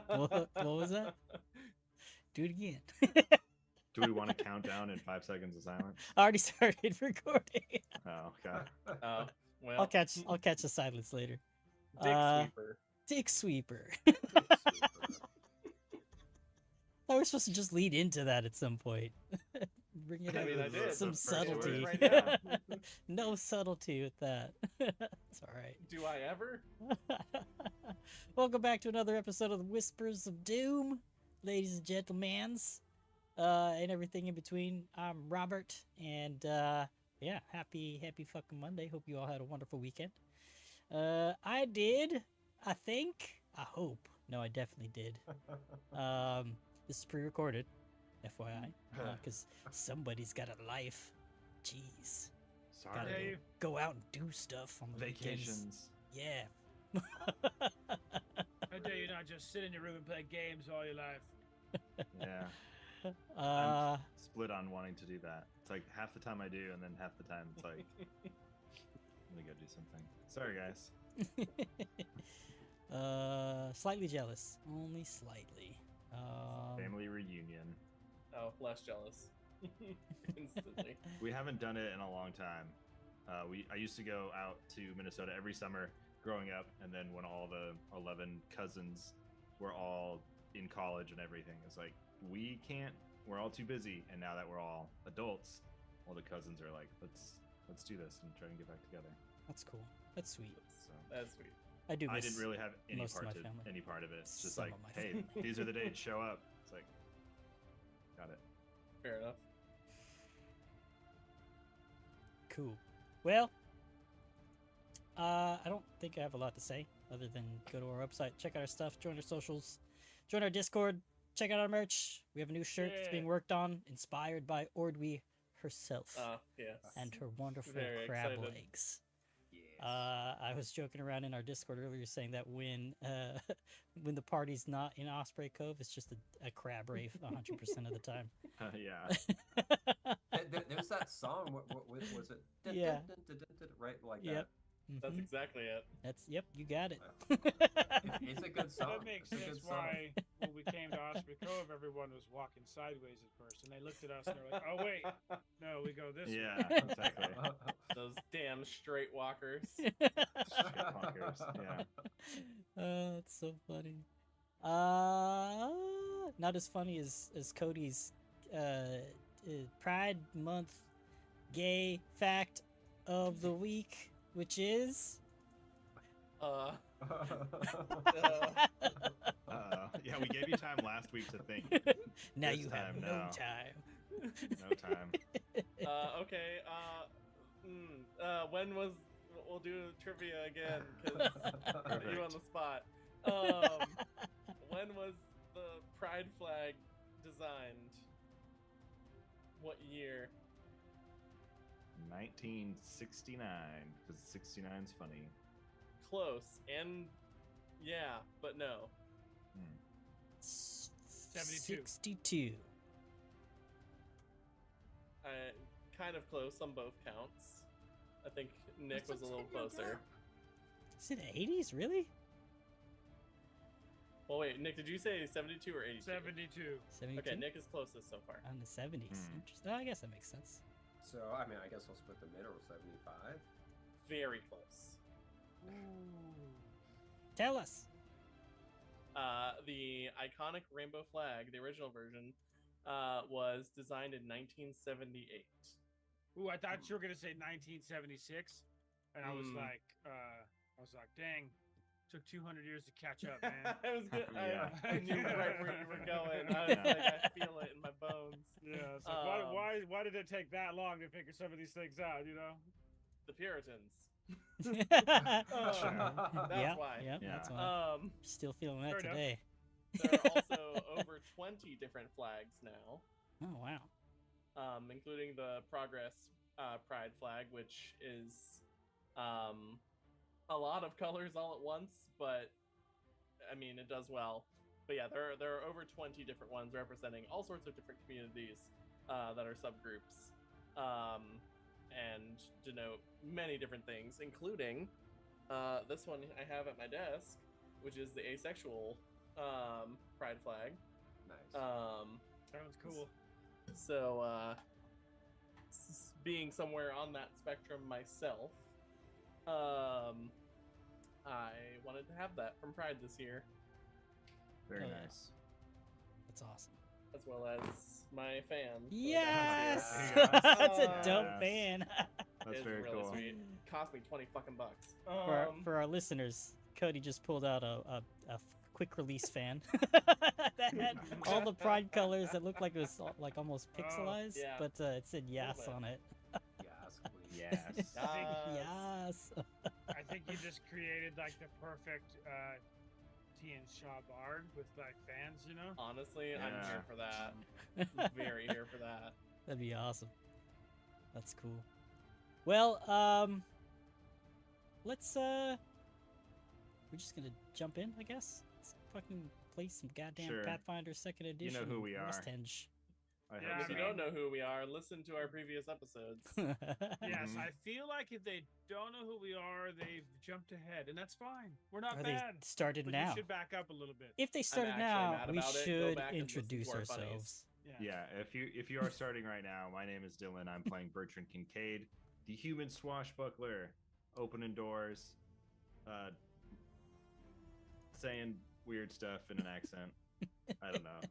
What was that? Do it again. Do we want to count down in 5 seconds of silence? I already started recording. Oh, God. Oh, well. I'll catch the silence later. Dicksweeper. Dicksweeper. Dicksweeper. I was supposed to just lead into that at some point. Bring it I mean, I in. did. Some That's the first subtlety. word. Right now. No subtlety with that. It's all right. Do I ever? Welcome back to another episode of the Whispers of Doom, ladies and gentlemen, and everything in between. I'm Robert, and yeah, happy fucking Monday. Hope you all had a wonderful weekend. I did. I think. I hope. No, I definitely did. This is pre-recorded, FYI, because somebody's got a life. Jeez. Sorry. Gotta go out and do stuff on the weekends. Vacations. Yeah. How dare you not just sit in your room and play games all your life? Yeah. Uh, I'm split on wanting to do that. It's like half the time I do, and then half the time it's like, let me go do something. Sorry, guys. slightly jealous. Only slightly. Family reunion. Oh, less jealous. Instantly. We haven't done it in a long time. I used to go out to Minnesota every summer growing up, and then when all the 11 cousins were all in college and everything, it's like we're all too busy. And now that we're all adults, all the cousins are like, let's do this and try and get back together. That's cool. That's sweet. So That's sweet. I do. I Miss didn't really have any most of part my family. any part of it. It's just Some like, of my hey, these are the dates. Show up. It's like, got it. Fair enough. Cool. Well, I don't think I have a lot to say other than go to our website, check out our stuff, join our socials, join our Discord, check out our merch. We have a new shirt that's being worked on, inspired by Ordwe herself Yes. and her wonderful Very crab excited. legs. Yes. I was joking around in our Discord earlier saying that when when the party's not in Osprey Cove, it's just a crab rave 100% of the time. Yeah. There's that song. What was it? Yeah. Right, like Yep. That's Mhm. exactly it. Yep, you got it. that. It's a good So song. that makes It's a sense good song. why when we came to Osprey Cove, everyone was walking sideways at first, and they looked at us and they're like, "Oh wait, no, we go this Yeah, way." exactly. Those damn straight walkers. Fuckers, yeah. It's so funny. Not as funny as Cody's Pride Month gay fact of the week, which is Yeah, we gave you time last week to think. now This you have time, no no. time. No time. Okay. When was? We'll do trivia again because you on the spot. When was the pride flag designed? What year? 1969, because 69's funny. Close and yeah, but no. 72. 62. Kind of close on both counts. I think Nick was a little closer. Is it 80s, really? Well, wait, Nick, did you say 72 or 82? 72. 72? Okay, Nick is closest so far. On the 70s. Interesting. I guess that makes sense. So, I mean, I guess I'll split the middle, 75. Very close. Tell us. The iconic rainbow flag, the original version, was designed in 1978. Ooh, I thought you were gonna say 1976, and I was like, dang, took 200 years to catch up, man. I was good. Yeah. I knew right where you were going. I was like, I feel it in my bones. Yeah, it's like, why did it take that long to figure some of these things out? You know, The Puritans. That's why. Yeah, Yeah. that's why. Um, Still feeling that Fair enough. today. there are also over 20 different flags now. Oh, wow. Including the Progress Pride flag, which is a lot of colors all at once, but I mean, it does well. But yeah, there are over 20 different ones representing all sorts of different communities that are subgroups and denote many different things, including this one I have at my desk, which is the asexual pride flag. Nice. Sounds cool. So, being somewhere on that spectrum myself, I wanted to have that from Pride this year, Very Oh, yeah. nice. That's awesome. as well as my fans. Yes, There you go. that's a dope Yes. fan. That's It's very really cool. sweet. Cost me $20 fucking bucks. For our listeners, Cody just pulled out a quick release fan that had all the Pride colors that looked like it was like almost pixelized, yeah. but it said yes bit. on it. Yes, please. Yes. Yes. I think you just created like the perfect T and Shaw bard with like fans, you know? Honestly, I'm Yeah. here for that. I'm very here for that. That'd be awesome. That's cool. Well, let's we're just gonna jump in, I guess. Let's fucking play some goddamn Sure. Pathfinder Second Edition. who we are. Rusthenge. I Yeah, hope If you so. don't know who we are, listen to our previous episodes. Yes, Mhm. I feel like if they don't know who we are, they've jumped ahead, and that's fine. We're not Are they bad. started But now? you should back up a little bit. If they started actually now, mad we about it. Go should back and listen to introduce our funnies. ourselves. Yeah, if you are starting right now, my name is Dylan. I'm playing Bertrand Kincaid, the human swashbuckler, opening doors, saying weird stuff in an accent. I don't know.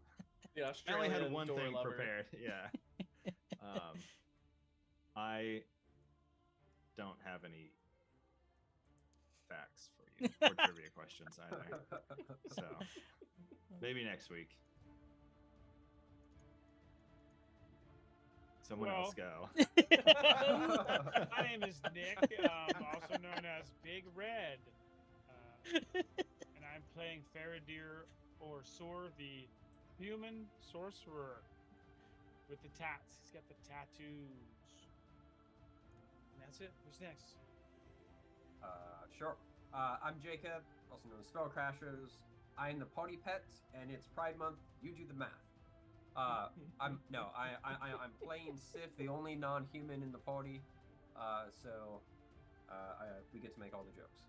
The I Australian only had one door thing lover. prepared. Yeah. I don't have any facts for you or trivia questions either. So maybe next week. Someone else go. My name is Nick, also known as Big Red, and I'm playing Faradir or Sor, the human sorcerer with the tats. He's got the tattoos. And that's it. Who's next? Sure. I'm Jacob, also known as Spellcrashers. I'm the party pet, and it's Pride Month. You do the math. I'm playing Sif, the only non-human in the party. We get to make all the jokes.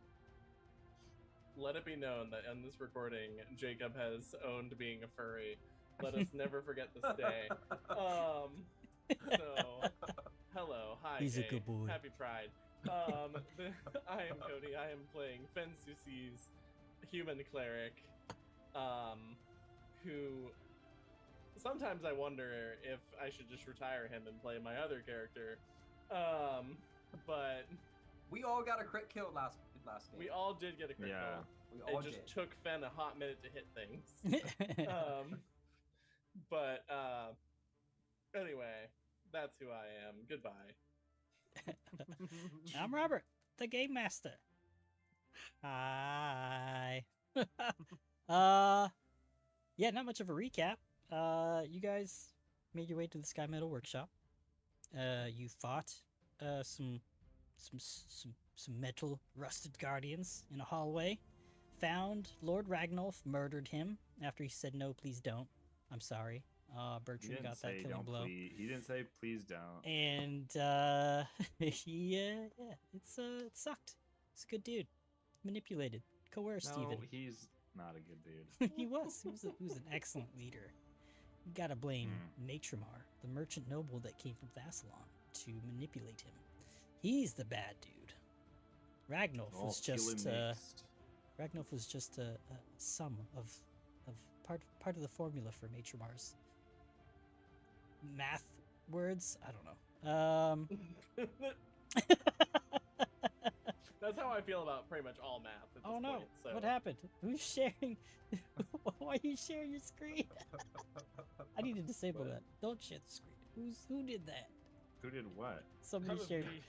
Let it be known that in this recording, Jacob has owned being a furry. Let us never forget this day. So, hello, hi, He's a hey, good boy. Happy Pride. I am Cody. I am playing Fensusi's human cleric, who sometimes I wonder if I should just retire him and play my other character. But We all got a crit kill last game. we all did get a crit Yeah. We kill. all It just did. took Fen a hot minute to hit things. But anyway, that's who I am. Goodbye. I'm Robert, the Game Master. Hi. Yeah, not much of a recap. You guys made your way to the Sky Metal Workshop. You fought some metal rusted guardians in a hallway. Found Lord Ragnolf, murdered him after he said no, please don't. I'm sorry. He Bertrand didn't got that say killing don't blow. He didn't say please don't. And it sucked. He's a good dude. Manipulated, coerced No, even. he's not a good dude. He was an excellent leader. You gotta blame Matramar, the merchant noble that came from Thassalon, to manipulate him. He's the bad dude. Ragnolf All was kill just him next. Ragnolf was just a sum of part of the formula for Matramar's math words. I don't know. That's how I feel about pretty much all math at this Oh no! point. So. What happened? Who's sharing? Why are you sharing your screen? I need to disable that. Don't share the screen. Who did that? Who did what? Somebody That was shared. me.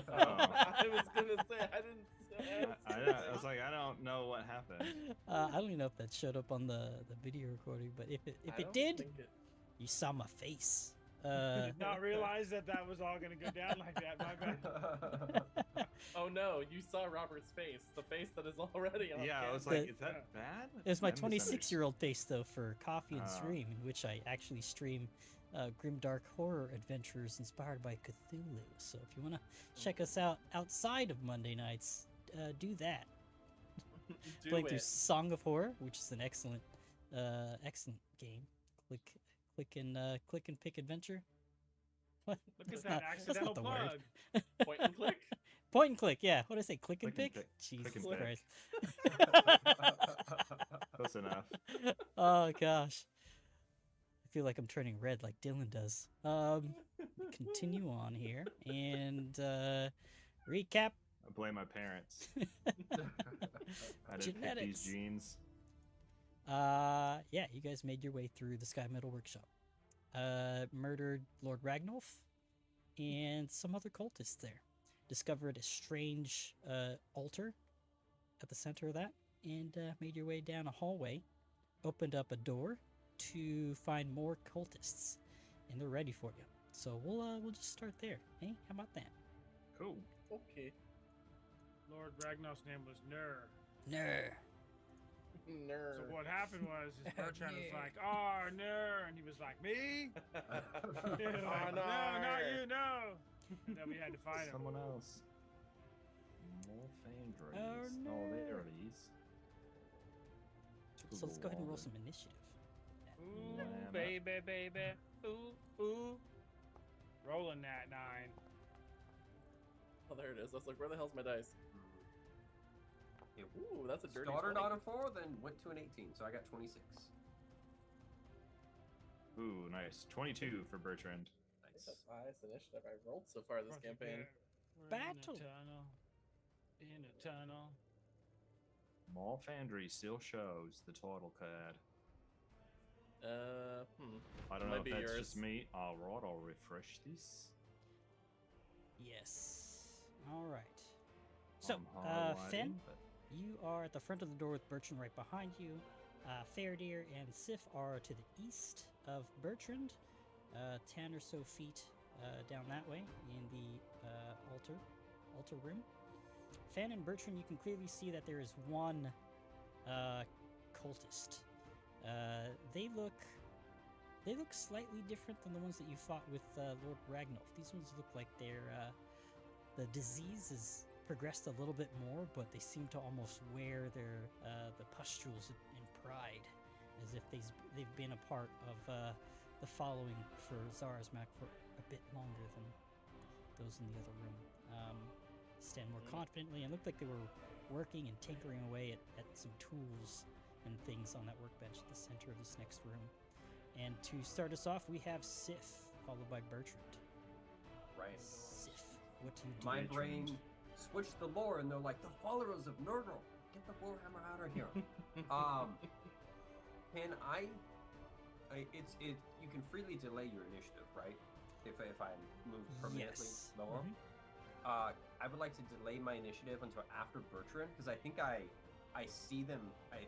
Oh. I was gonna say I didn't. I was like, I don't know what happened. I don't even know if that showed up on the video recording, but if I it don't did, think it- you saw my face. Did not realize that was all gonna go down like that. My bad. Oh no! You saw Robert's face. The face that is already on. Yeah, I was camera. like, is that bad? It was my I misunderstood. 26-year-old face though for Coffee and Oh. Stream, in which I actually stream grimdark horror adventures inspired by Cthulhu. So if you want to check us out outside of Monday nights, do that. Do Playing through it. Song of Horror, which is an excellent game. Click and pick adventure. What? Look That's at that not- that's not accidental the word. plug. Point and click. Point and click, yeah. What did I say? Click and Click and pick? pick. Jesus Click and Christ. Close enough. Oh gosh. I feel like I'm turning red like Dylan does. Continue on here and recap. I blame my parents. I didn't pick these Genetics. genes. Yeah, you guys made your way through the Sky Metal Workshop. Murdered Lord Ragnolf and some other cultists there. Discovered a strange altar at the center of that, and made your way down a hallway. Opened up a door to find more cultists, and they're ready for you. So we'll just start there. Hey, how about that? Cool. Okay. Lord Ragnar's name was Nur. No. Nerd. So what happened was his Bertrand was Yeah. like, "Oh, Nur," and he was like, "Me? He was like, Oh, no, not Nur. you, no." And then we had to find him. Someone else. More Fandries. Oh, Oh, no. there it is. So let's go ahead and roll some initiative. Ooh, Llama. baby, baby. Ooh, ooh. Rolling that 9. Oh, there it is. I was like, where the hell's my dice? It Ooh, that's a dirty started 20. on a 4, then went to an 18, so I got 26. Ooh, nice. 22 for Bertrand. I think that's the highest initiative I've rolled so far this campaign. We're Battle. In a tunnel. More Fandry still shows the title card. Hmm. I don't know Might be if that's yours. just me. Alright, I'll refresh this. Yes. All right. So, I'm highlighting, Finn, but- you are at the front of the door with Bertrand right behind you. Faradir and Sif are to the east of Bertrand, 10 or so feet down that way in the altar room. Fan and Bertrand, you can clearly see that there is one cultist. They look slightly different than the ones that you fought with Lord Ragnolf. These ones look like the disease has progressed a little bit more, but they seem to almost wear the pustules in pride, as if they've been a part of the following for Zarazmak for a bit longer than those in the other room. Stand more confidently and looked like they were working and tinkering away at some tools and things on that workbench at the center of this next room. And to start us off, we have Sif, followed by Bertrand. Right. Sif, what do you do? My Bertrand. brain switched the lore, and they're like, the followers of Nurgle, get the Warhammer out of here. Can you can freely delay your initiative, right? If I move permanently Yes. lower. Mhm. I would like to delay my initiative until after Bertrand, because I think I see them. I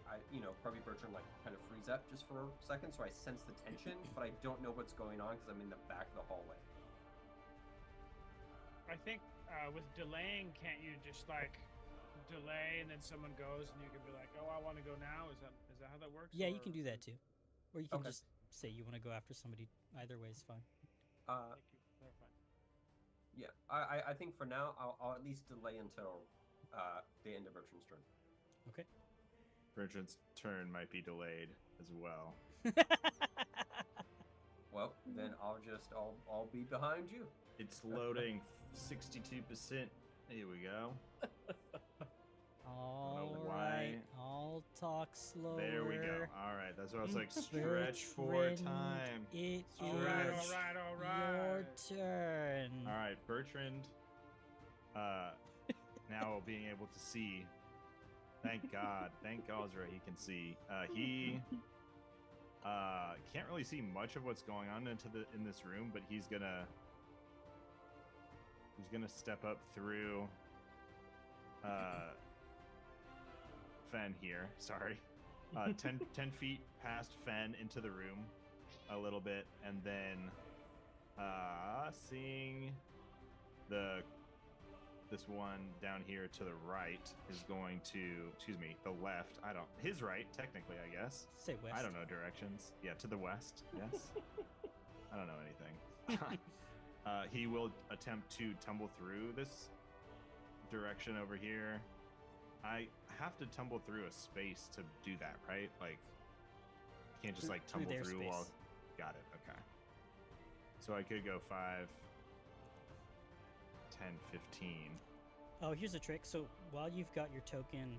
probably Bertrand like kind of freeze up just for a second, so I sense the tension, but I don't know what's going on because I'm in the back of the hallway. I think with delaying, can't you just like delay and then someone goes and you can be like, "Oh, I want to go now." Is that how that works? Yeah, you Or- can do that too. Or you can Okay. just say you want to go after somebody. Either way is fine. Thank you for clarifying. Yeah, I think for now I'll at least delay until the end of Bertrand's turn. Okay. Bertrand's turn might be delayed as well. Well, then I'll be behind you. It's loading 62%. Here we go. All why. right, I'll talk slower. There we go. All right, that's what I was like. Stretch for Bertrand, time. It All is right, Stretch. all right. your turn. All right, Bertrand. Now being able to see. Thank God. Thank Gosra he can see. He can't really see much of what's going on in this room, but he's gonna step up through Fen here. Sorry. 10 feet past Fen into the room a little bit, and then seeing this one down here to the right is going to, the left. His right, technically, I guess. Say west. I don't know directions. Yeah, to the west. Yes. I don't know anything. He will attempt to tumble through this direction over here. I have to tumble through a space to do that, right? Like, you can't just like Through tumble their through space. while. Got it. Okay. So I could go 5, 10, 15. Oh, here's a trick. So while you've got your token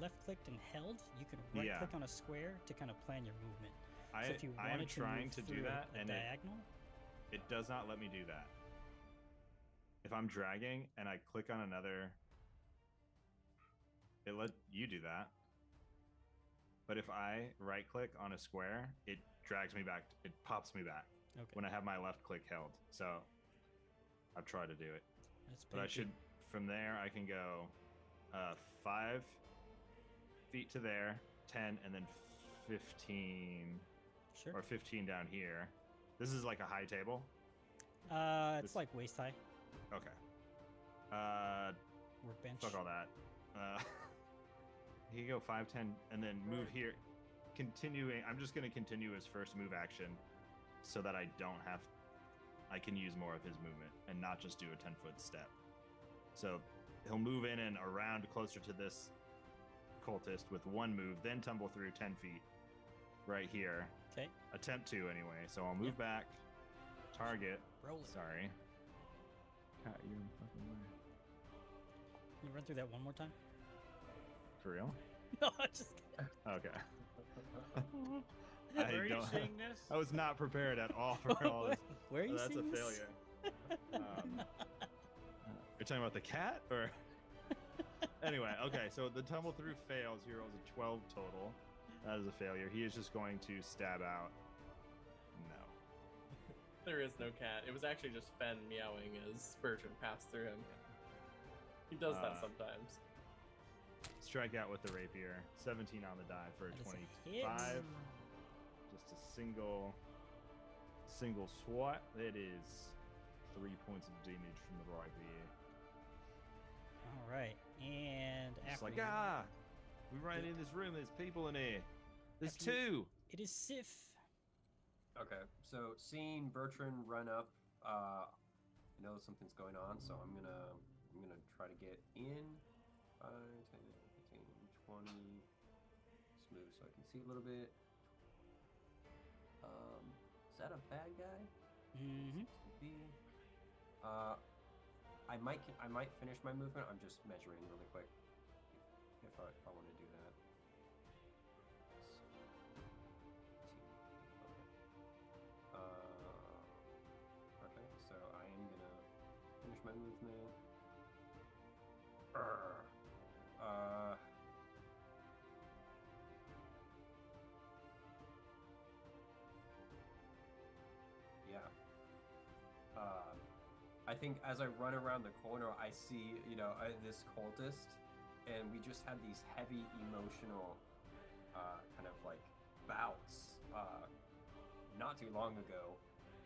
left clicked and held, you can right Yeah. click on a square to kind of plan your movement. I, So if you I am wanted trying move to do through that, a and diagonal, it does not let me do that. If I'm dragging and I click on another, it let you do that. But if I right click on a square, it drags me back. It pops me back okay, when I have my left click held. So I've tried to do it. that's But I pretty should, from there, I can go 5 feet to there, 10, and then 15, Sure. or 15 down here. This is like a high table. It's this- like waist high Okay. workbench. Fuck all that. He can go 5, 10, and then move here. Continuing, I'm just going to continue his first move action so that I can use more of his movement and not just do a 10-foot step. So he'll move in and around closer to this cultist with one move, then tumble through 10 feet right here. Okay, Attempt to, anyway. So I'll move back, target. roll it. Sorry. God, you're in fucking way. Can you run through that one more time? For real? No, I just Okay. Where are you don't- seeing this? I was not prepared at all for all this. Where are you That's a seeing this? failure. You're talking about the cat, or? Anyway, okay. So the tumble through fails. He rolls a 12 total. That is a failure. He is just going to stab out. No. There is no cat. It was actually just Fen meowing as Bertrand passed through him. He does that sometimes. Strike out with the rapier. 17 on the die for a That is a hit. 25. Just a single swat. That is 3 points of damage from the rapier. All right, and It's after like, you- we ran in this room. There's people in here. There's After you- 2. it is Sif. Okay, so seeing Bertrand run up, I know something's going on, so I'm gonna try to get in. 5, 10, 15, 20. Just move so I can see a little bit. Is that a bad guy? Mm-hmm. Could be. I might finish my movement. I'm just measuring really quick if I want to do that. Okay, so I am gonna finish my movement. Yeah. I think as I run around the corner, I see, this cultist, and we just had these heavy emotional kind of like bouts not too long ago,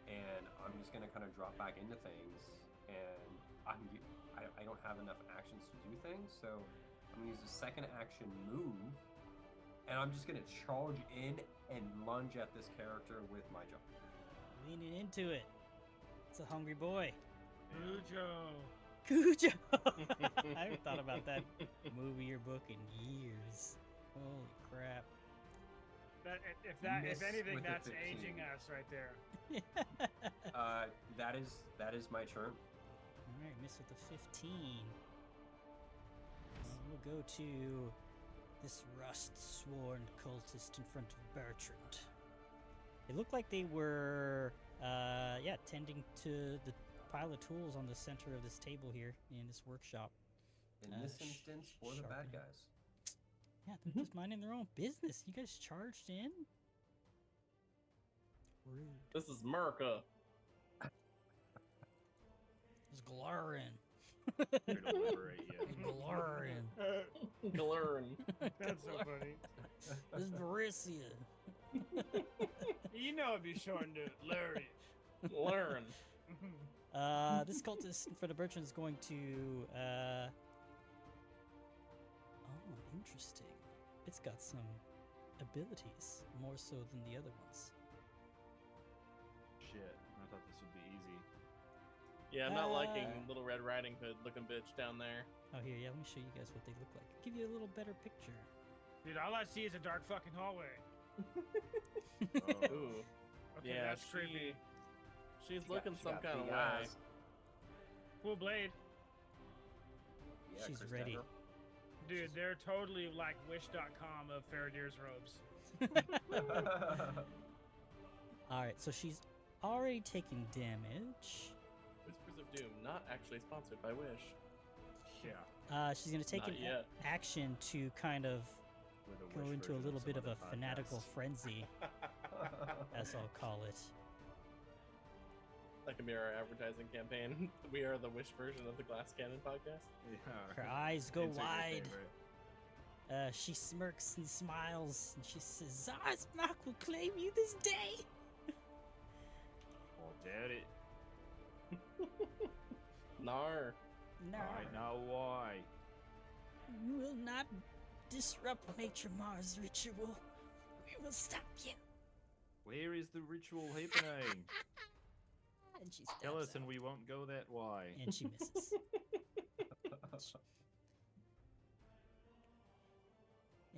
and I'm just gonna kind of drop back into things, and I don't have enough actions to do things, so I'm gonna use a second action move, and I'm just gonna charge in and lunge at this character with my jaw. Leaning into it. It's a hungry boy. Cujo. Cujo. I haven't thought about that movie or book in years. Holy crap. If Miss anything, with a that's 15. aging us right there. That is my turn. All right, miss with the 15. We'll go to this rust-sworn cultist in front of Bertrand. It looked like they were, tending to the pile of tools on the center of this table here in this workshop. In this instance, for the bad sharpening. guys. Yeah, they're just minding their own business. You guys charged in? Rude. This is Merca. It's glaring. Here to liberate you. Glaring. Galern. That's so funny. This is Borussia. You know it'd be shortened to Larry. Learn. This cultist for the Bertrand is going to. Oh, interesting. It's got some abilities, more so than the other ones. Shit, I thought this would be easy. Yeah, I'm not liking Little Red Riding Hood looking bitch down there. Oh, here, yeah, let me show you guys what they look like. Give you a little better picture. Dude, all I see is a dark fucking hallway. Oh. Ooh. Okay, Yeah, that's creepy. She's She looking got some kind of big way. eyes. Full blade. Yeah, She's Chris ready. Tucker. Dude, they're totally like Wish.com of Faradir's robes. All right, so she's already taking damage. Whispers of Doom, not actually sponsored by Wish. Yeah. She's gonna take Not an yet. action to kind of With a go Wish into a version little some bit of other a fanatical podcast. frenzy, as I'll call it. That can be our advertising campaign. We are the Wish version of the Glass Cannon podcast. Yeah. Her eyes go Insert your wide. favorite. She smirks and smiles, and she says, "Zarsmark will claim you this day." Oh, doubt it. Nar. No, I know why. you will not disrupt Nature Mars' ritual. We will stop you. Where is the ritual happening? And she Tell stabs us, and out. we won't go that way. And she misses.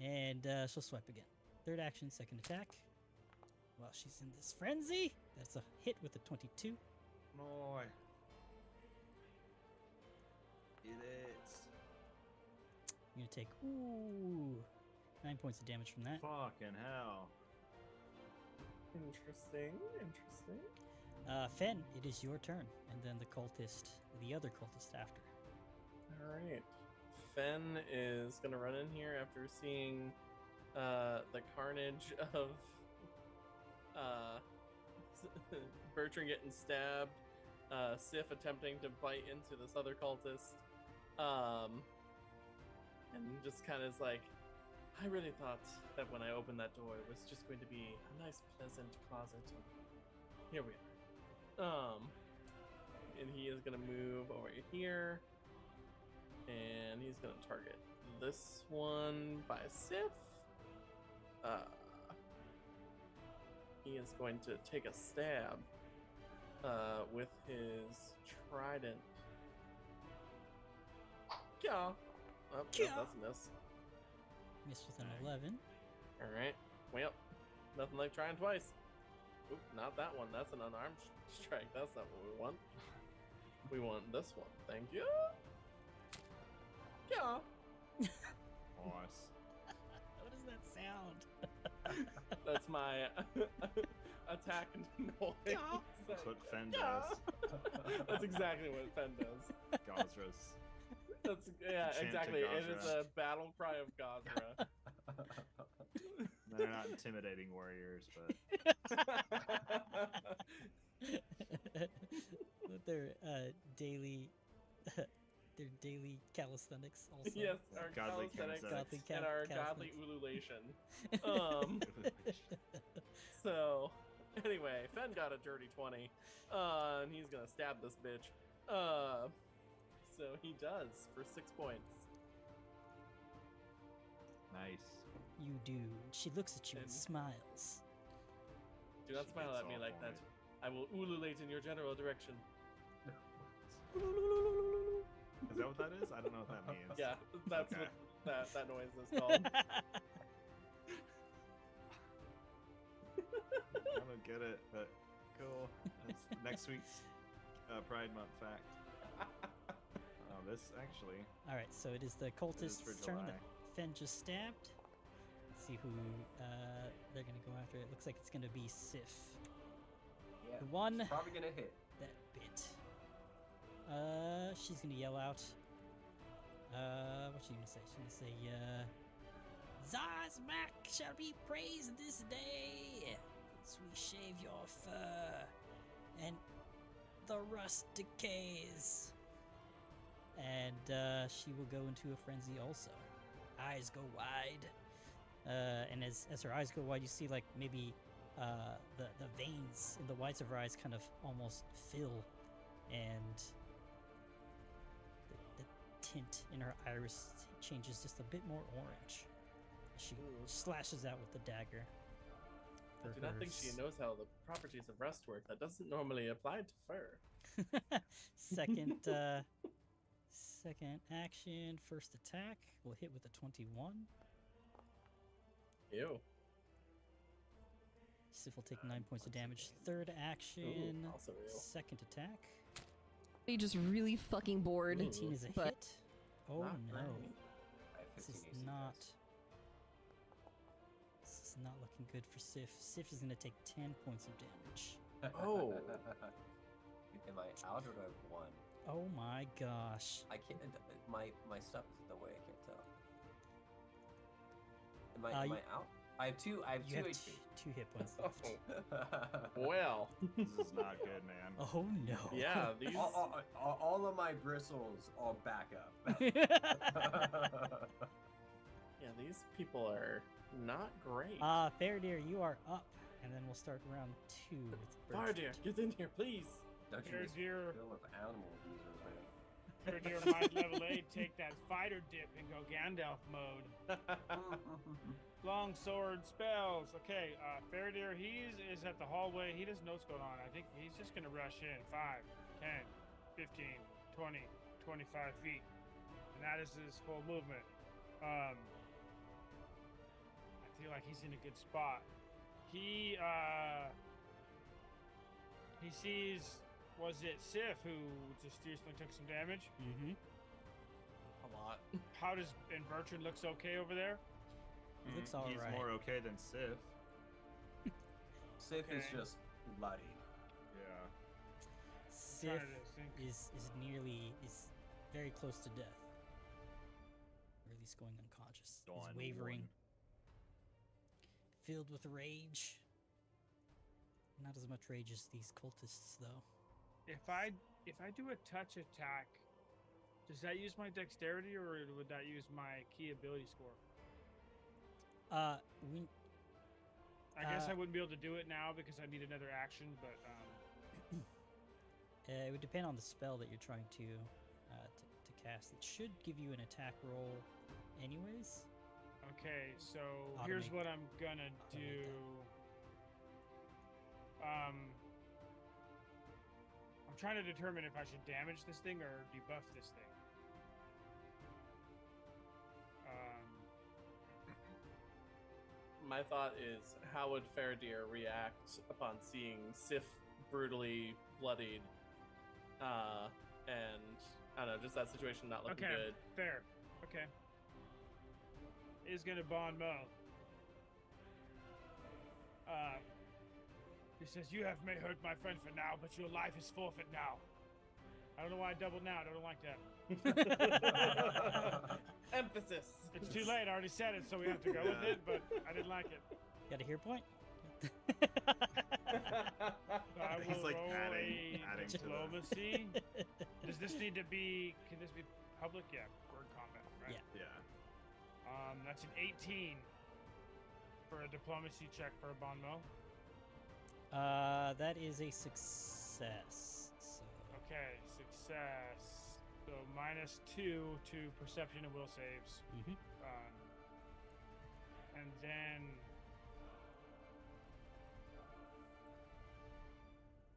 And she'll swipe again. Third action, second attack. While she's in this frenzy, that's a hit with a 22. No. It is. You're gonna take 9 points of damage from that. Fucking hell. Interesting. Interesting. Fen, it is your turn, and then the other cultist after. All right. Fen is gonna run in here after seeing the carnage of Bertrand getting stabbed, Sif attempting to bite into this other cultist, and just kind of is like, I really thought that when I opened that door, it was just going to be a nice, pleasant closet. And here we are. And he is gonna move over here, and he's gonna target this one by Sif. He is going to take a stab with his trident. Yeah. Oh, nope, Yeah. that's a miss. Miss with an 11. All right. Well, nothing like trying twice. Oop, not that one. That's an unarmed strike. That's not what we want. We want this one. Thank you. Yeah. Nice. What does that sound? That's my attack noise. Yeah. That's what Fen Yeah. does. That's exactly what Fen does. Gozra's. That's yeah, Chant to exactly. It is Gozra. a battle cry of Gozra. They're not intimidating warriors, but With their daily calisthenics also. Yes, our Godly calisthenics calisthenics. and our godly ululation. So, anyway, Fen got a dirty 20, and he's gonna stab this bitch. So he does for 6 points. nice. You do. She looks at you and And- smiles. Do not She smile gets at me all like for that. it. I will ululate in your general direction. Is that what that is? I don't know what that means. Yeah, that's Okay. what that noise is called. I don't get it, but cool. That's next week's Pride Month fact. Oh, this actually. All right, so it is the It is cultist's for turn July. that Fen just stabbed. Let's see who they're gonna go after. It looks like it's gonna be Sif. Yeah, The one it's probably gonna hit. that bit. She's gonna yell out. What's she gonna say? She's gonna say, Zarsmak shall be praised this day, as we shave your fur, and the rust decays. And she will go into a frenzy also. Eyes go wide. And as her eyes go wide, you see like maybe the veins in the whites of her eyes kind of almost fill, and the tint in her iris changes just a bit more orange. She Ooh. slashes out with the dagger. I do not think she knows how the properties of rust work. That doesn't normally apply to fur. Second second action, first attack will hit with a 21. Ew. Sif will take 9 points of damage. Third action, Ooh, also real. second attack. Are you just really fucking bored? 18 is a But- hit. Oh Not no. great. I have This 15 is AC not. guys. This is not looking good for Sif. Sif is going to take 10 points of damage. Oh. Am I out or do I have one? Oh my gosh. I can't. My stuff is in the way. I can't tell. Am You- I out? I have two. I have You two have HP. two hit points left. Well. This is not good, man. Oh no. Yeah, these. all of my bristles all back up. Yeah, these people are not great. Faradir, you are up. And then we'll start round 2 with Fardir, Bertrand. get in here, please. Don't you Fair just dear, fill with animal abusers, man? fair dear, might level 8, take that fighter dip and go Gandalf mode. Long sword spells. Okay, Faradir, he is at the hallway. He doesn't know what's going on. I think he's just going to rush in 5, 10, 15, 20, 25 feet. And that is his full movement. I feel like he's in a good spot. He sees, was it Sif who just seriously took some damage? Mm-hmm. A lot. How does, and Bertrand looks okay over there? He looks He's alright. more okay than Sif. Sif is Okay. just bloody. Yeah. Sif Trying to think. is very close to death. Or at least going unconscious. Dawn He's wavering, one. filled with rage. Not as much rage as these cultists, though. If I do a touch attack, does that use my dexterity or would that use my key ability score? We I guess Uh, I wouldn't be able to do it now because I need another action, but it would depend on the spell that you're trying to cast. It should give you an attack roll, anyways. okay. So here's Automate- what I'm gonna do. I'm trying to determine if I should damage this thing or debuff this thing. My thought is, how would Faradir react upon seeing Sif brutally bloodied? And I don't know, just that situation not looking Okay, good. fair. Okay. Is gonna bond Mo. He says, "You have may hurt my friend for now, but your life is forfeit now." I don't know why I doubled now. I don't like that. Emphasis. It's too late. I already said it, so we have to go with it. But I didn't like it. Got a hero point? So I He's will like roll adding a to the- diplomacy. Does this need to be? Can this be public? Yeah, word combat, right? Yeah. Yeah. That's an 18 for a diplomacy check for a bon mot. That is a success. So Okay, success. So -2 to perception and will saves. mhm. And then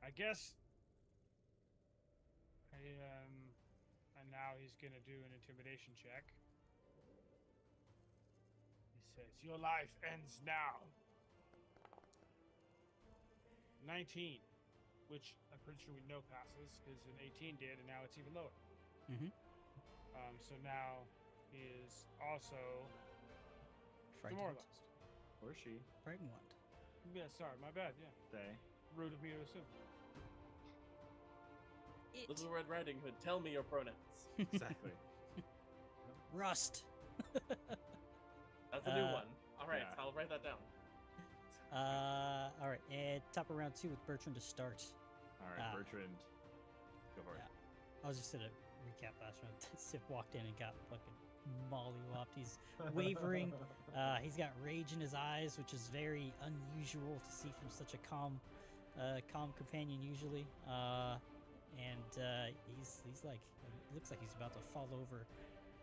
I guess and now he's gonna do an intimidation check. He says, "Your life ends now." 19, which I'm pretty sure we know passes because an 18 did, and now it's even lower. Mhm. So now he is also Frightened. demoralized. Or she. Frightened one. Yeah, sorry, my bad. Yeah, They. rude of me to assume. Little Red Riding Hood, tell me your pronouns. Exactly. Rust. That's a new Uh, one. All right, yeah. so I'll write that down. All right, and top of round 2 with Bertrand to start. All right, Ah. Bertrand. Go for it. Yeah. I was just gonna recap last round. Sif walked in and got fucking mollywopped. He's wavering. He's got rage in his eyes, which is very unusual to see from such a calm companion usually. And he's like, it looks like he's about to fall over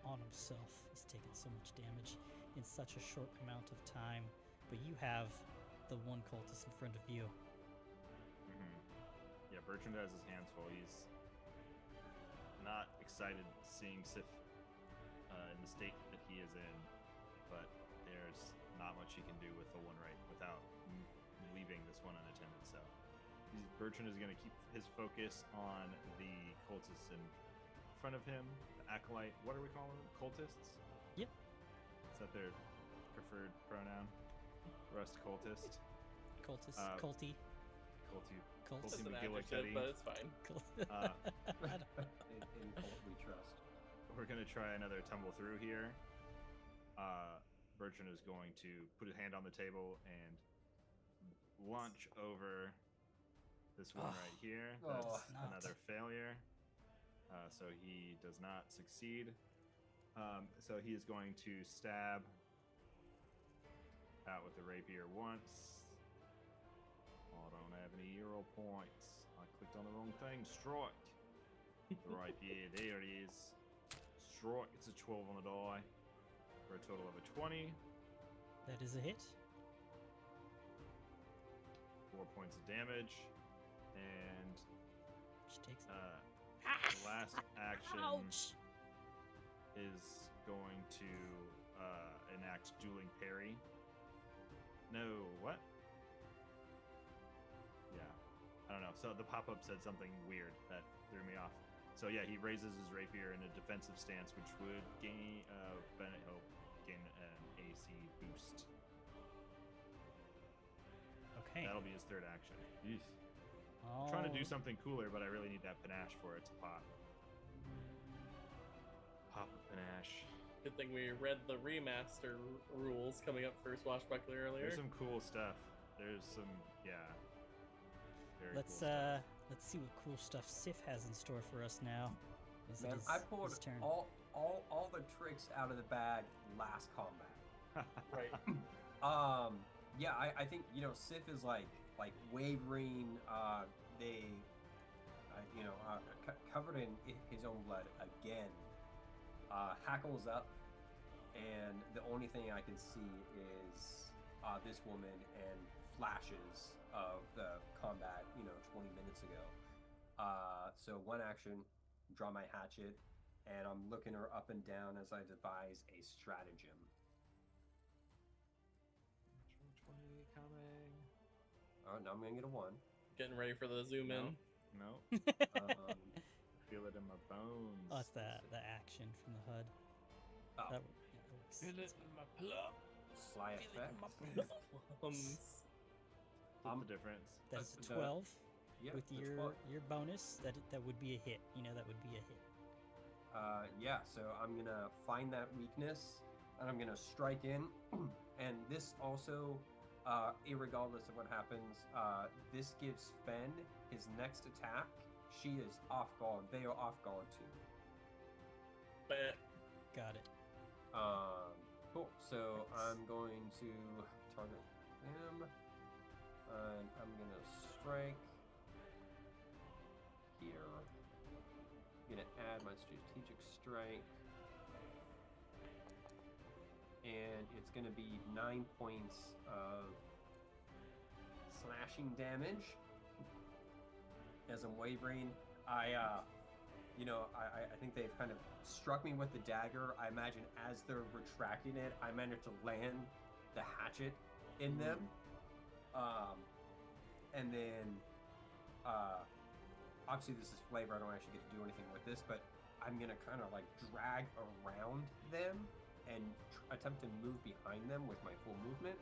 on himself. He's taken so much damage in such a short amount of time. But you have the one cultist in front of you. Yeah, Bertrand has his hands full. He's not excited seeing Sif in the state that he is in, but there's not much he can do with the one right without leaving this one unattended. So Bertrand is going to keep his focus on the cultists in front of him. The acolyte. What are we calling them? Cultists? Yep. Is that their preferred pronoun? Rust cultist. Cultist. Culty. Cult. That's an McGillicuddy. adjective, but it's fine. In cult we trust. We're going to try another tumble through here. Bertrand is going to put his hand on the table and launch over this one right here. That's another failure. So he does not succeed. So he is going to stab out with the rapier once. I don't have any hero points. I clicked on the wrong thing. Strike. The rapier, there it is. Strike. It's a 12 on the die for a total of a 20. That is a hit. 4 points of damage. And Which takes the last action Ouch! is going to enact dueling parry. No, what? Yeah, I don't know. So the pop-up said something weird that threw me off. So yeah, he raises his rapier in a defensive stance, which would gain he'll gain an AC boost. Okay. That'll be his third action. I'm trying to do something cooler, but I really need that panache for it to pop. Pop with panache. Good thing we read the remaster rules coming up for Swashbuckler earlier. There's some cool stuff. There's some, yeah. Very Let's cool stuff. let's see what cool stuff Sif has in store for us now. As it Man, is I pulled his turn. all the tricks out of the bag last combat. Right. Yeah, I think Sif is like wavering. Covered in his own blood again. Hackles up, and the only thing I can see is this woman and flashes of the combat 20 minutes ago. So one action, draw my hatchet, and I'm looking her up and down as I devise a stratagem. 20 coming. Oh, now I'm gonna get a 1. Getting ready for the zoom in. No. Um, Feel it in my bones. Oh, it's the action from the HUD. Oh. That works. Feel it in my plum. Sly effect. Flip the difference. That's a the- 12 Yeah, with that's your fine. your bonus. That would be a hit. That would be a hit. Yeah, so I'm gonna find that weakness and I'm gonna strike in. And this also, irregardless of what happens, this gives Fen his next attack. She is off guard. They are off guard too. But Got it. Cool. So I'm going to target him, and I'm gonna strike here. I'm gonna add my strategic strike, and it's gonna be 9 points of slashing damage. As I'm wavering, I think they've kind of struck me with the dagger. I imagine as they're retracting it, I managed to land the hatchet in them. And then, obviously this is flavor. I don't actually get to do anything with this, but I'm gonna kind of like drag around them and attempt to move behind them with my full movement.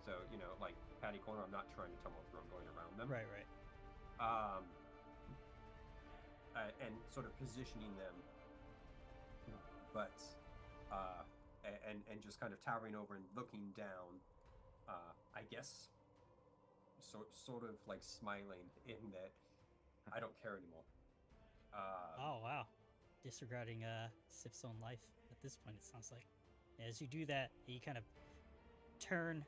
So like patty corner. I'm not trying to tumble through. I'm going around them. Right. And sort of positioning them, but and just kind of towering over and looking down. I guess sort of like smiling in that I don't care anymore. Oh wow. Disregarding Sif's own life at this point. It sounds like. As you do that, you kind of turn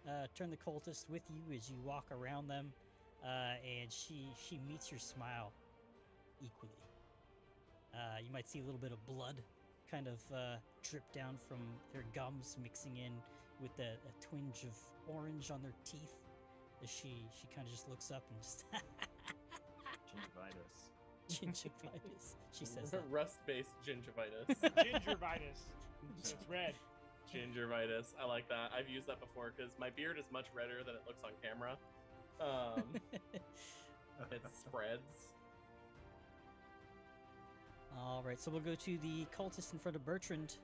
the cultist with you as you walk around them, and she meets your smile equally. You might see a little bit of blood kind of drip down from their gums, mixing in with a twinge of orange on their teeth. As she kind of just looks up and just Gingivitis. gingivitis. She says that. Rust-based gingivitis. Gingivitis. So it's red. Gingivitis. I like that. I've used that before because my beard is much redder than it looks on camera. It spreads. All right, so we'll go to the cultist in front of Bertrand,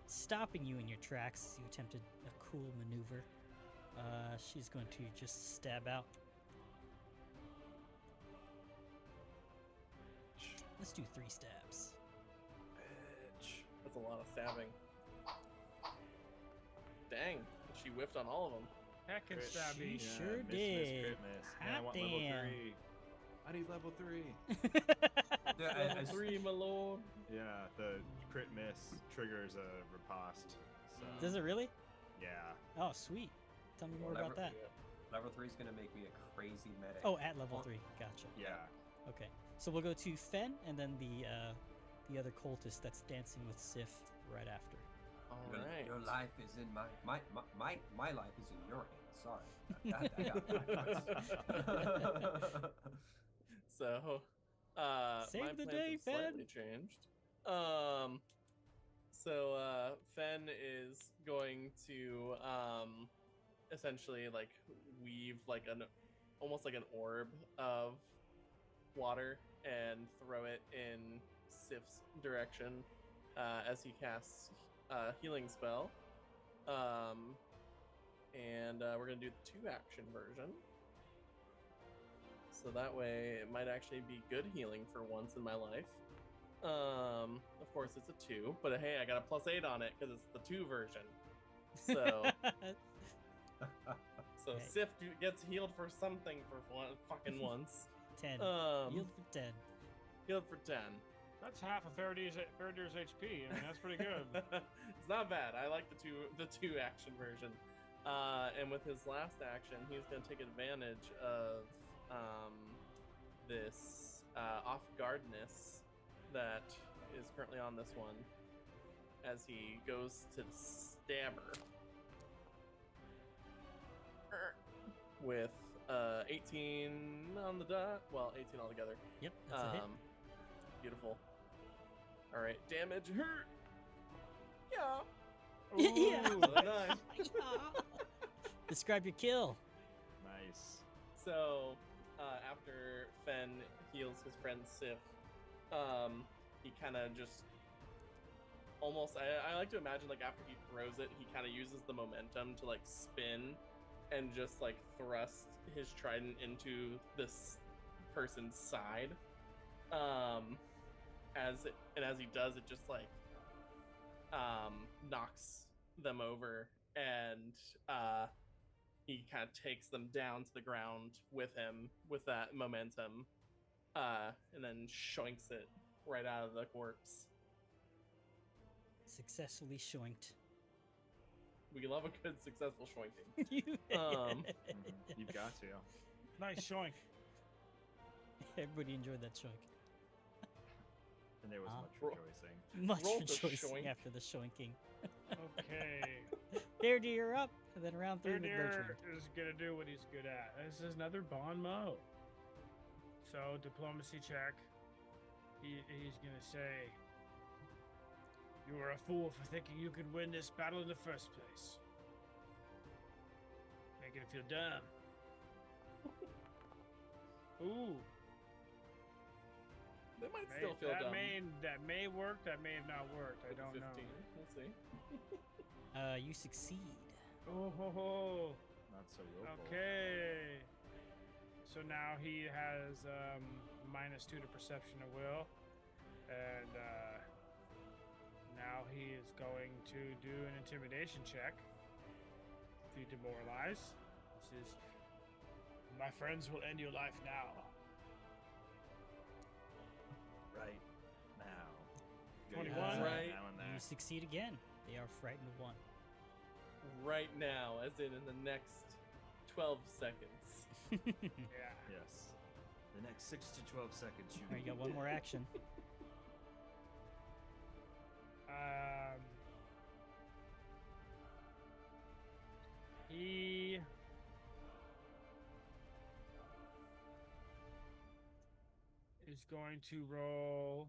stopping you in your tracks as you attempted a cool maneuver. She's going to just stab out. Let's do 3 stabs. Bitch. That's a lot of stabbing. Dang. She whiffed on all of them. Heckin' Crit. stabby. She sure miss, did. Crit miss. Man, I Hot want level damn. 3. I need level 3. Level 3, my lord. Yeah, the crit miss triggers a riposte. So Does it really? yeah. Oh, sweet. Tell me more about that. Level 3 is gonna make me a crazy medic. Oh, at level 3. Gotcha. Yeah. Okay. So we'll go to Fen and then the other cultist that's dancing with Sif right after. All Your, right. your life is in my life is in your hands. Sorry. I got So, Save my the plans day, have Fen. slightly changed. So Fen is going to essentially like weave like almost like an orb of water and throw it in Sif's direction as he casts a healing spell. And we're gonna do the 2-action version. So that way it might actually be good healing for once in my life. Of course it's a 2, but hey, I got a +8 on it because it's the 2 version. So so Okay. Sif gets healed for something for fucking once. 10. Um, Yield for 10. Healed for 10. That's half of Faraday's HP. I mean, that's pretty good. It's not bad. I like the two action version. And with his last action, he's going to take advantage of this off guardness that is currently on this one as he goes to stab her with 18 on the dot. Well, 18 altogether. Yep, that's a hit. Beautiful. All right, damage. Hurt. Yeah. Yeah. Another 9. Describe your kill. Nice. So, after Fen heals his friend Sif, he kind of just almost. I like to imagine like after he throws it, he kind of uses the momentum to like spin and just like thrust his trident into this person's side. As he does, it just like knocks them over, and he kind of takes them down to the ground with him with that momentum, and then shoinks it right out of the corpse. Successfully shoinked. We love a good successful shoinking. Mhm. You've got to. Nice shoink. Everybody enjoyed that shoink. And there was much Roll- rejoicing. Much Roll to rejoicing shoink. after the shoinking. Okay. Faraday, you're up, and then round 3 with Faradayr Bertrand. is gonna do what he's good at. This is another bon mot. So diplomacy check. He's gonna say, "You were a fool for thinking you could win this battle in the first place. Making it feel dumb." Ooh, They might still feel that dumb. that may work. That may have not worked. I With don't 15. know. We'll see. You succeed. Oh ho ho. Not so willful. Okay. So now he has -2 to perception of will, and now he is going to do an intimidation check to demoralize. This is, "My friends will end your life now." Right now. 21. Right. Now and You there. succeed again. They are frightened of 1. Right now, as in the next 12 seconds. Yeah. Yes. The next 6 to 12 seconds, you. All right, you got one more action. is going to roll.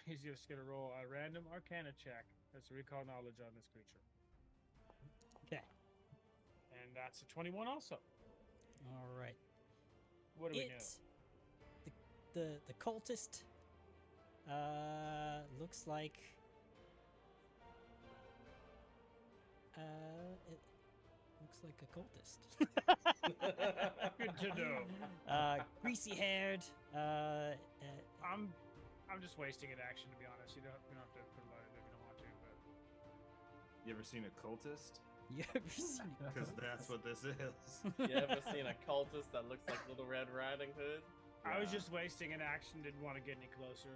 He's just going to roll a random Arcana check. That's recall knowledge on this creature. Okay. And that's a 21 also. All right. What do we know? The cultist looks like it looks like a cultist. Good to know. Greasy haired. I'm just wasting an action, to be honest. You don't have to put a lot of it if you don't want to. But You ever seen a cultist? You ever seen a Because cultist? that's what this is. You ever seen a cultist that looks like Little Red Riding Hood? I was Yeah. just wasting an action. Didn't want to get any closer.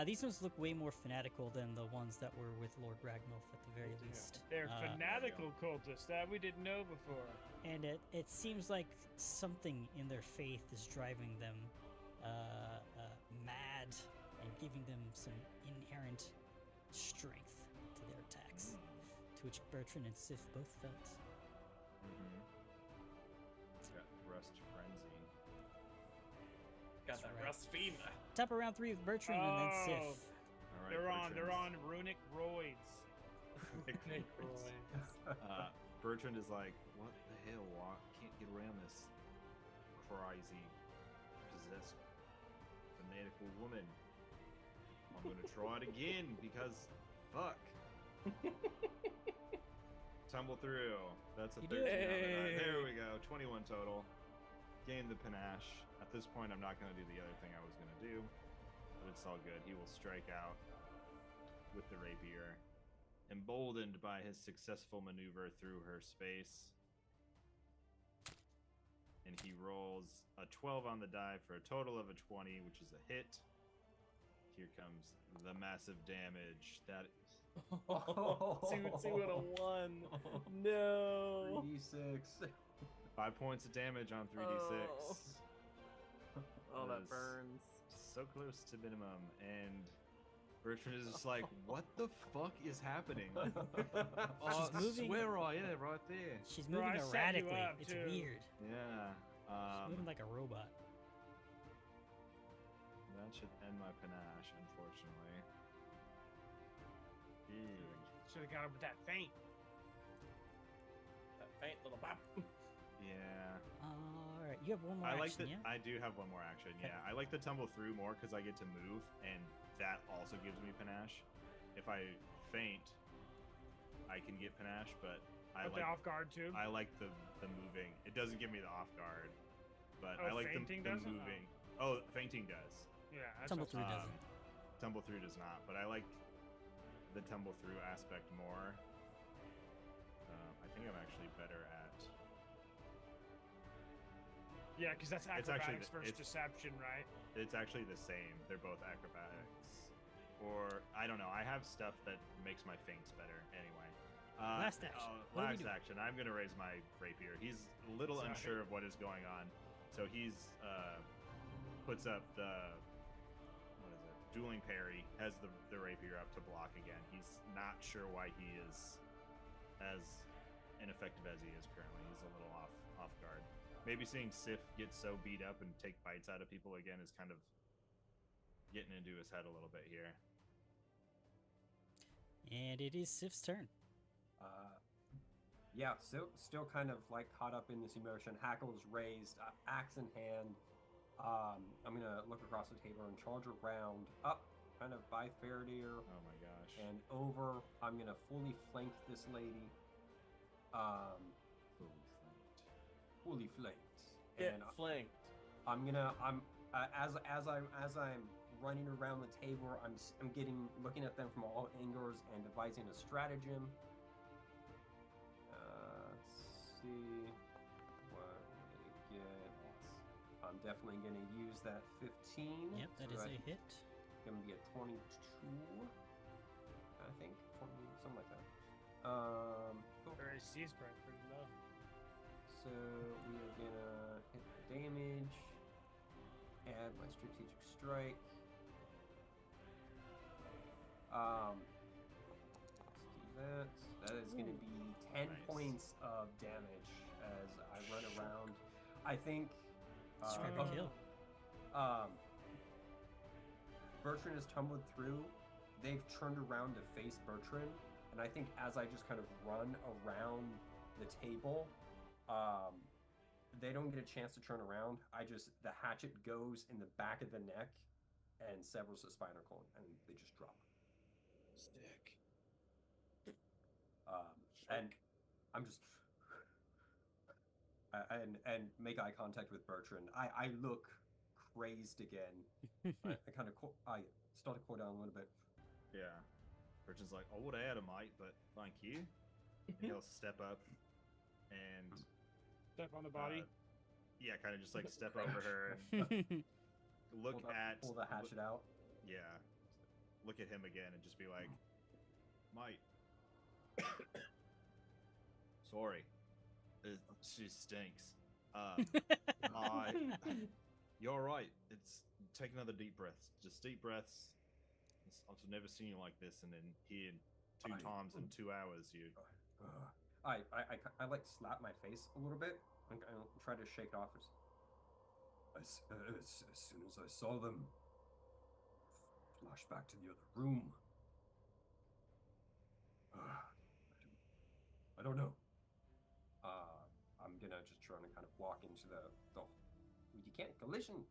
These ones look way more fanatical than the ones that were with Lord Ragnolf at the very least. They're Uh, fanatical cultists that we didn't know before. And it seems like something in their faith is driving them mad and giving them some inherent strength to their attacks, to which Bertrand and Sif both felt. Mm-hmm. Got Rust Frenzy. Got That's that right. rust fever. Top of round 3 with Bertrand and then Sif. All right, They're on Bertrand's- runic roids. Bertrand is like, what the hell? I can't get around this crazy, possessed, fanatical woman. I'm gonna try it again because, fuck. Tumble through. That's a You 13 do on it. the die. There Hey. we go. 21 total. Gain the panache. At this point, I'm not gonna do the other thing I was gonna do, but it's all good. He will strike out with the rapier, emboldened by his successful maneuver through her space. And he rolls a 12 on the die for a total of a 20, which is a hit. Here comes the massive damage. That is Two and a 1. No. 3d6. 5 points of damage on 3d6. Oh, that is burns. So close to minimum. And Bertrand is just like, what the fuck is happening? Oh, She's moving- swear I, yeah, right there. She's Bro, moving I set you erratically. up, It's too. weird. Yeah. She's moving like a robot. That should end my panache, unfortunately. Should have got him with that feint. That faint little bop. Yeah. All right, you have one more I like action, the. yeah? I do have one more action. Okay. Yeah, I like the tumble through more because I get to move, and that also gives me panache. If I faint, I can get panache, but I Put the like off guard too. I like the moving. It doesn't give me the off guard, but Oh, I like the fainting doesn't? Oh. moving. Oh, fainting does. Yeah, that's Tumble also- through Um, doesn't. Tumble through does not, but I like the tumble through aspect more. I think I'm actually better at. Yeah, because that's It's actually acrobatics the- versus it's- deception, right? It's actually the same. They're both acrobatics. Or I don't know. I have stuff that makes my feints better. Anyway. Last action. What are we Last doing? action. I'm gonna raise my rapier. He's a little Sorry. unsure of what is going on, so he's puts up the what is it? Dueling parry. Has the rapier up to block again. He's not sure why he is as ineffective as he is currently. He's a little off guard. Maybe seeing Sif get so beat up and take bites out of people again is kind of getting into his head a little bit here. And it is Sif's turn. Yeah, still kind of like caught up in this emotion. Hackles raised, axe in hand. I'm gonna look across the table and charge around, up, kind of by Faradir, Oh my gosh. and over. I'm gonna fully flank this lady. Fully flanked. Get And flanked. I'm as I'm running around the table, I'm looking at them from all angles and devising a stratagem. Let's see what we get. I'm definitely going to use that 15. Yep, that is so a hit. Going to be a 22, I think, 20, something like that. Cool. Or his C is probably pretty low. So we are gonna hit the damage, add my strategic strike. Let's do that. That is gonna be 10 Nice. points of damage as I run around. I think Describe oh, your kill. Bertrand has tumbled through. They've turned around to face Bertrand, and I think as I just kind of run around the table, they don't get a chance to turn around. The hatchet goes in the back of the neck and severs the spinal cord, and they just drop. Stick. And I'm just and make eye contact with Bertrand. I look crazed again. I start to cool down a little bit. Yeah. Bertrand's like, I would have had a mate, but thank you. And he'll step up and Step on the body. yeah, kind of just like step over her and look pull the hatchet out. Yeah. Look at him again and just be like, mate. Sorry. She stinks. You're right. Take another deep breath. Just deep breaths. I've never seen you like this, and then here 2 times in 2 hours, you. I like slap my face a little bit and I try to shake it off. As soon as I saw them, flash back to the other room. I don't know. I'm gonna just try to kind of walk into the you can't collision.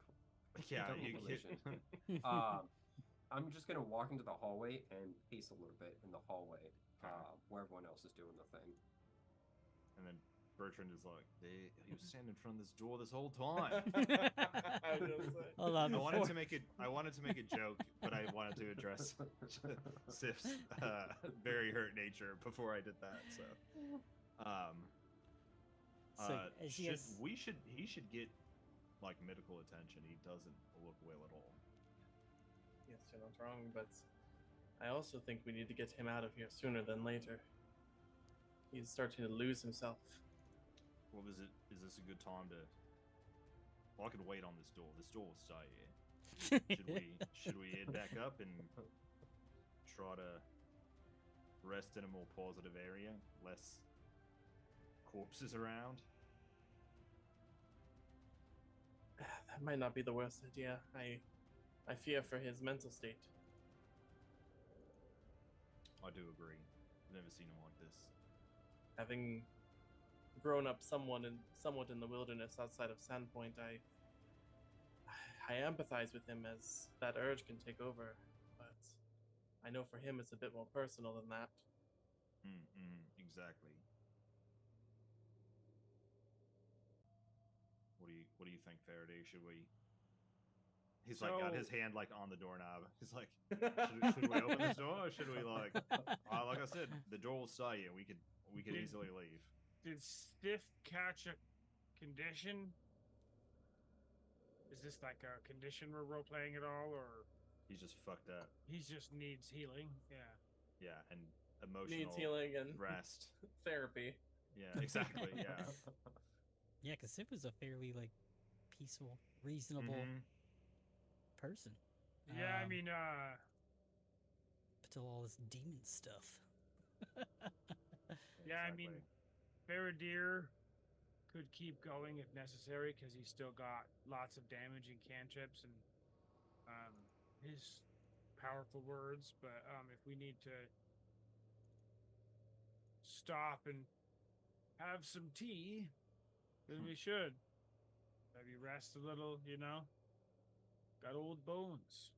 Yeah, Don't you collision. I'm just gonna walk into the hallway and pace a little bit in the hallway, where everyone else is doing the thing. And then Bertrand is like, he was standing in front of this door this whole time. Hold on. I wanted to make a joke, but I wanted to address Sif's very hurt nature before I did that. So, he should get like medical attention. He doesn't look well at all. Yes, you're not wrong, but I also think we need to get him out of here sooner than later. He's starting to lose himself. Well, is this a good time to? Well, I could wait on this door. This door will stay here. Should we head back up and try to rest in a more positive area, less corpses around? That might not be the worst idea. I fear for his mental state. I do agree. I've never seen him like this. Having grown up somewhat in the wilderness outside of Sandpoint, I empathize with him as that urge can take over, but I know for him it's a bit more personal than that. Exactly. What do you think, Faraday? Should we? He's like got his hand like on the doorknob. He's like, should we open this door, or should we like I said, the door will stay here. We could easily leave. Did Stiff catch a condition? Is this like a condition we're role playing at all, or he's just fucked up? He just needs healing. Yeah. Yeah, and emotional needs healing and rest, therapy. Yeah, exactly. Yeah. Yeah, because Sif was a fairly like peaceful, reasonable person. Yeah, I mean, until all this demon stuff. Yeah, I mean, Faradir could keep going if necessary because he's still got lots of damage and cantrips and his powerful words. But if we need to stop and have some tea, then we should. Maybe rest a little, you know? Got old bones.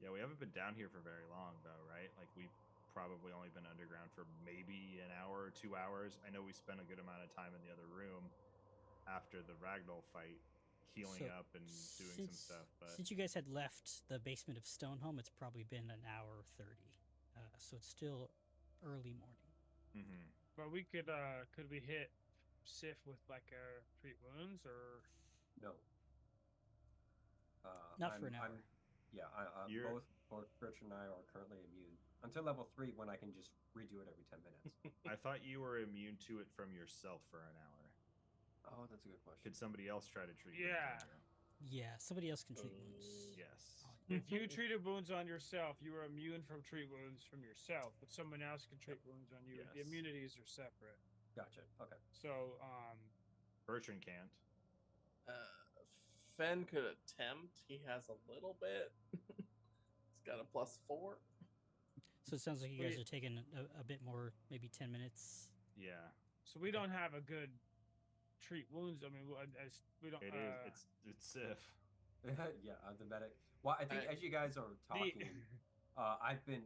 Yeah, we haven't been down here for very long, though, right? Like, we've probably only been underground for maybe an hour or 2 hours. I know we spent a good amount of time in the other room after the Ragdoll fight, healing up and doing some stuff. But since you guys had left the basement of Stoneholm, it's probably been an hour or 30. So it's still early morning. But we could we hit Sif with like a treat wounds or no? Not for an hour. Both Rich and I are currently immune until level 3, when I can just redo it every 10 minutes. I thought you were immune to it from yourself for an hour. Oh, that's a good question. Could somebody else try to treat you? Yeah, somebody else can treat wounds. Yes. If you treated wounds on yourself, you are immune from treat wounds from yourself, but someone else can treat wounds on you. Yes. The immunities are separate. Gotcha. Okay. So, Bertrand can't. Fen could attempt. He has a little bit. He's got a +4. So it sounds like you guys We- are taking a bit more, maybe 10 minutes. Yeah, So we don't have a good treat wounds. I mean, we don't. it is. It's Sif. Yeah, the medic. Well, I think as you guys are talking, I've been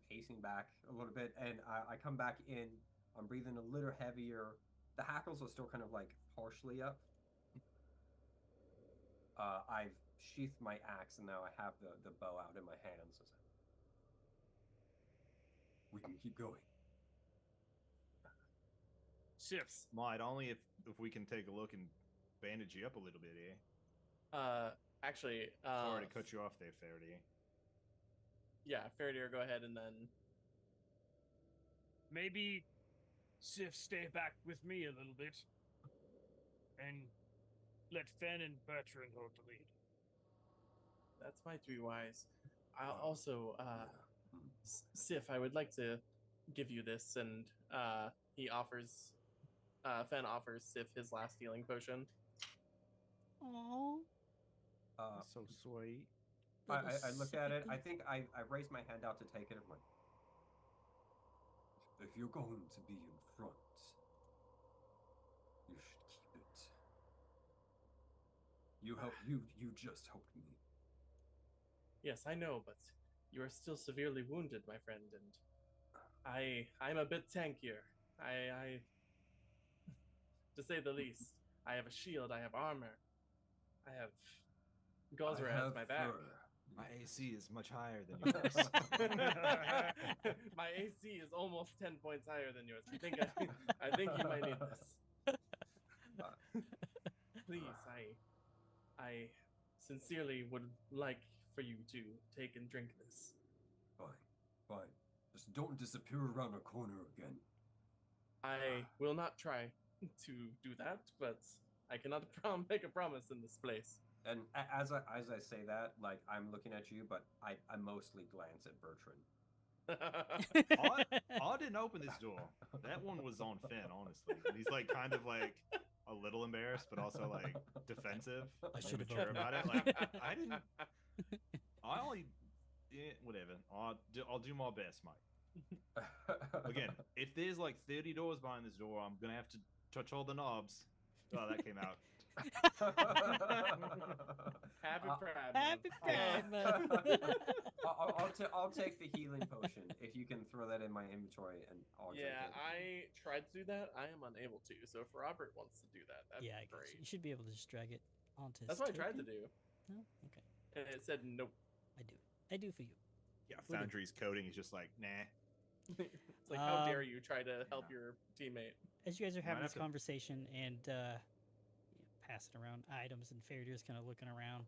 pacing back a little bit, and I come back in. I'm breathing a little heavier. The hackles are still kind of like partially up. I've sheathed my axe, and now I have the bow out in my hands. We can keep going. Sifs. Might only if we can take a look and bandage you up a little bit, eh? Actually, Sorry to cut you off there, Faraday. Yeah, Faraday, go ahead and then. Maybe Sif stay back with me a little bit, and let Fen and Bertrand hold the lead. That's might be wise. I'll also, Sif, I would like to give you this, and he offers, Fen offers Sif his last healing potion. Aww. That's so sweet. I look at it. I think I raised my hand out to take it. I'm like, if you're going to be in front, you should keep it. You just helped me. Yes, I know, but you are still severely wounded, my friend, and I'm a bit tankier. I to say the least. I have a shield, I have armor, I have Gozra as my back. My AC is much higher than yours. My AC is almost 10 points higher than yours. I think you might need this. Please, I sincerely would like for you to take and drink this. Fine. Just don't disappear around a corner again. I will not try to do that, but I cannot make a promise in this place. And as I say that, like I'm looking at you, but I mostly glance at Bertrand. I didn't open this door. That one was on Finn, honestly. And he's like kind of like a little embarrassed, but also like defensive. I should have mature opened about it. it. Like I didn't. I only. Whatever. I'll do my best, mate. Again, if there's like 30 doors behind this door, I'm gonna have to touch all the knobs. Oh, that came out. Happy Pride. Happy Pride Month. I'll take the healing potion if you can throw that in my inventory, and I'll drink Yeah, it. I tried to do that. I am unable to. So if Robert wants to do that, that'd Yeah, I be guess great. you should be able to just drag it onto his That's what I tried to token. do, No? Okay. and it said nope. I do for you. Yeah, Would it- Foundry's coding is just like, nah. It's like, how dare Um, you try to help your teammate? As you guys are having Might this have to- conversation and passing around items, and Faradir's kind of looking around,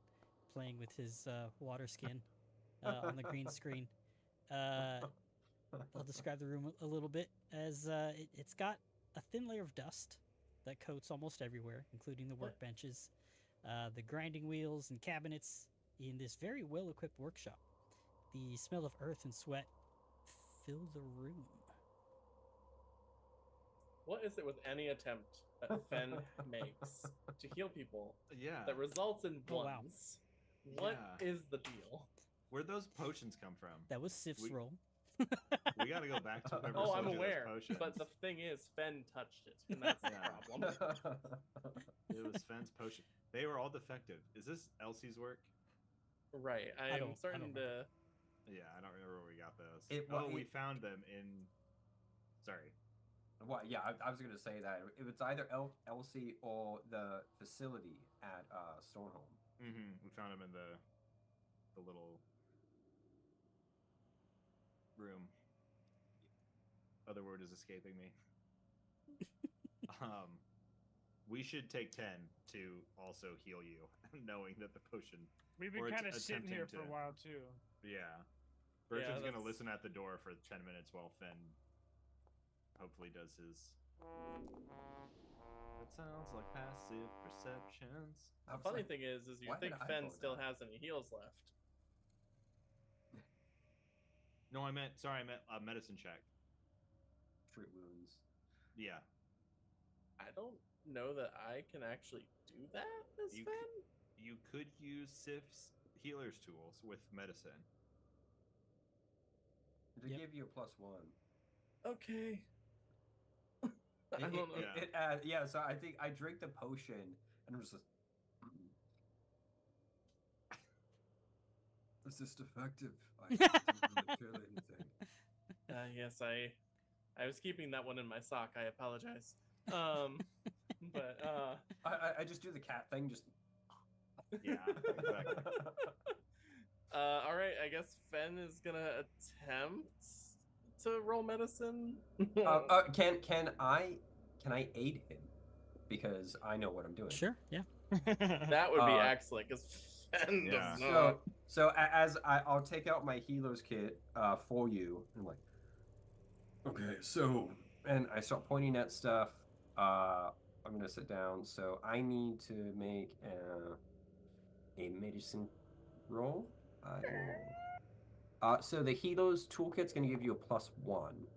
playing with his water skin on the green screen. I'll describe the room a little bit as it's got a thin layer of dust that coats almost everywhere, including the workbenches, the grinding wheels and cabinets in this very well-equipped workshop. The smell of earth and sweat fill the room. What is it with any attempt that Fen makes to heal people Yeah. that results in Oh, wow. ones? What Yeah. is the deal? Where'd those potions come from? That was Sif's We- roll. We gotta go back to whoever Oh, sold I'm you those aware. potions. But the thing is, Fen touched it, and that's the Yeah. problem. It was Fenn's potion. They were all defective. Is this Elsie's work? Right. I I'm don't starting to. Yeah, I don't remember where we got those. We It- found them in. Sorry. Well, yeah, I was going to say that it was either Elsie or the facility at Stoneholm. Mm-hmm. We found them in the little room. Other word is escaping me. We should take 10 to also heal you, knowing that the potion. We've Or been it's kind of sitting here attempting for a to- while too. Yeah. Bertrand's gonna that's- listen at the door for 10 minutes while Finn hopefully does his. That sounds like passive perceptions. I The was funny like, thing is you why think did I Fen vote still that? has any heals left. No, I meant a medicine check. treat wounds. Yeah. I don't know that I can actually do that as You Fen. you could use Sif's healer's tools with medicine. They Yep. give you a +1. Okay. I don't know. Yeah, so I think I drink the potion and I'm just like, is this defective? I didn't really feel anything. Yes, I was keeping that one in my sock. I apologize. But I just do the cat thing, just Yeah, exactly. all right. I guess Fen is gonna attempt to roll medicine. can I aid him? Because I know what I'm doing. Sure, yeah. That would be excellent because Fen Yeah. does not. So as I'll take out my healer's kit for you. I'm like, okay, so, and I start pointing at stuff. I'm gonna sit down. So I need to make a medicine roll. So the healer's toolkit's gonna give you a +1.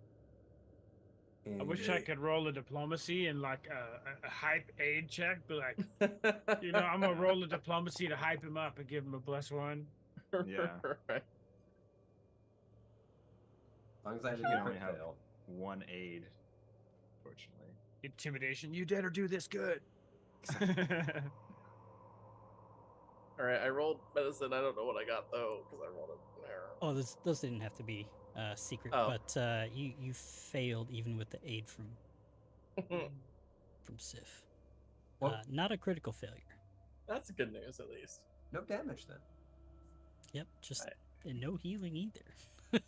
I wish I could roll a diplomacy and like a hype aid check, be like, I'm gonna roll a diplomacy to hype him up and give him a +1. Yeah. Right. As long as I You didn't can only crit have fail. 1 aid, fortunately. Intimidation. You did or do this good. All right. I rolled medicine. I don't know what I got though because I rolled an error. Oh, those didn't have to be secret, Oh. but you failed even with the aid from Sif. Well, Not a critical failure. That's good news at least. no damage then. Yep, just and no healing either.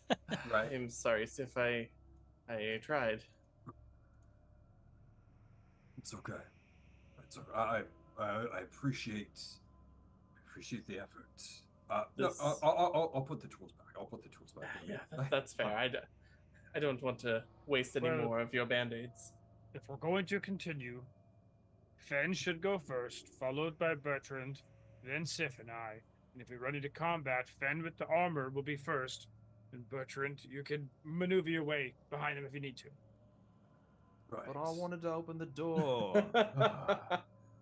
Right. I'm sorry, Sif. I tried. It's okay. It's okay. I appreciate the effort. No, This- I'll put the tools back. I'll put the tools back. Yeah, that's fair. I don't want to waste any Well- more of your band-aids. If we're going to continue, Fen should go first, followed by Bertrand, then Sif and I. And if we're ready to combat, Fen with the armor will be first. And Bertrand, you can maneuver your way behind him if you need to. Right. But I wanted to open the door.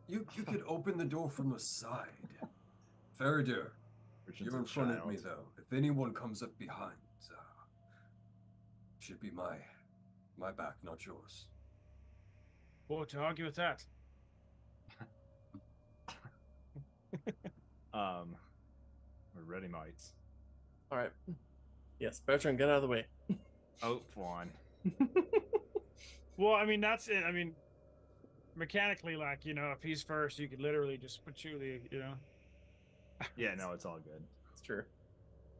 You could open the door from the side. Faradir, Richard's you're a in front of me child. though. If anyone comes up behind, should be my back, not yours. Well, to argue with that. We're ready, mates. All right. Yes, Bertrand, get out of the way. Oh, fine. Well, I mean, that's it. I mean, mechanically, like, if he's first, you could literally just patchouli, Yeah, no, it's all good. It's true.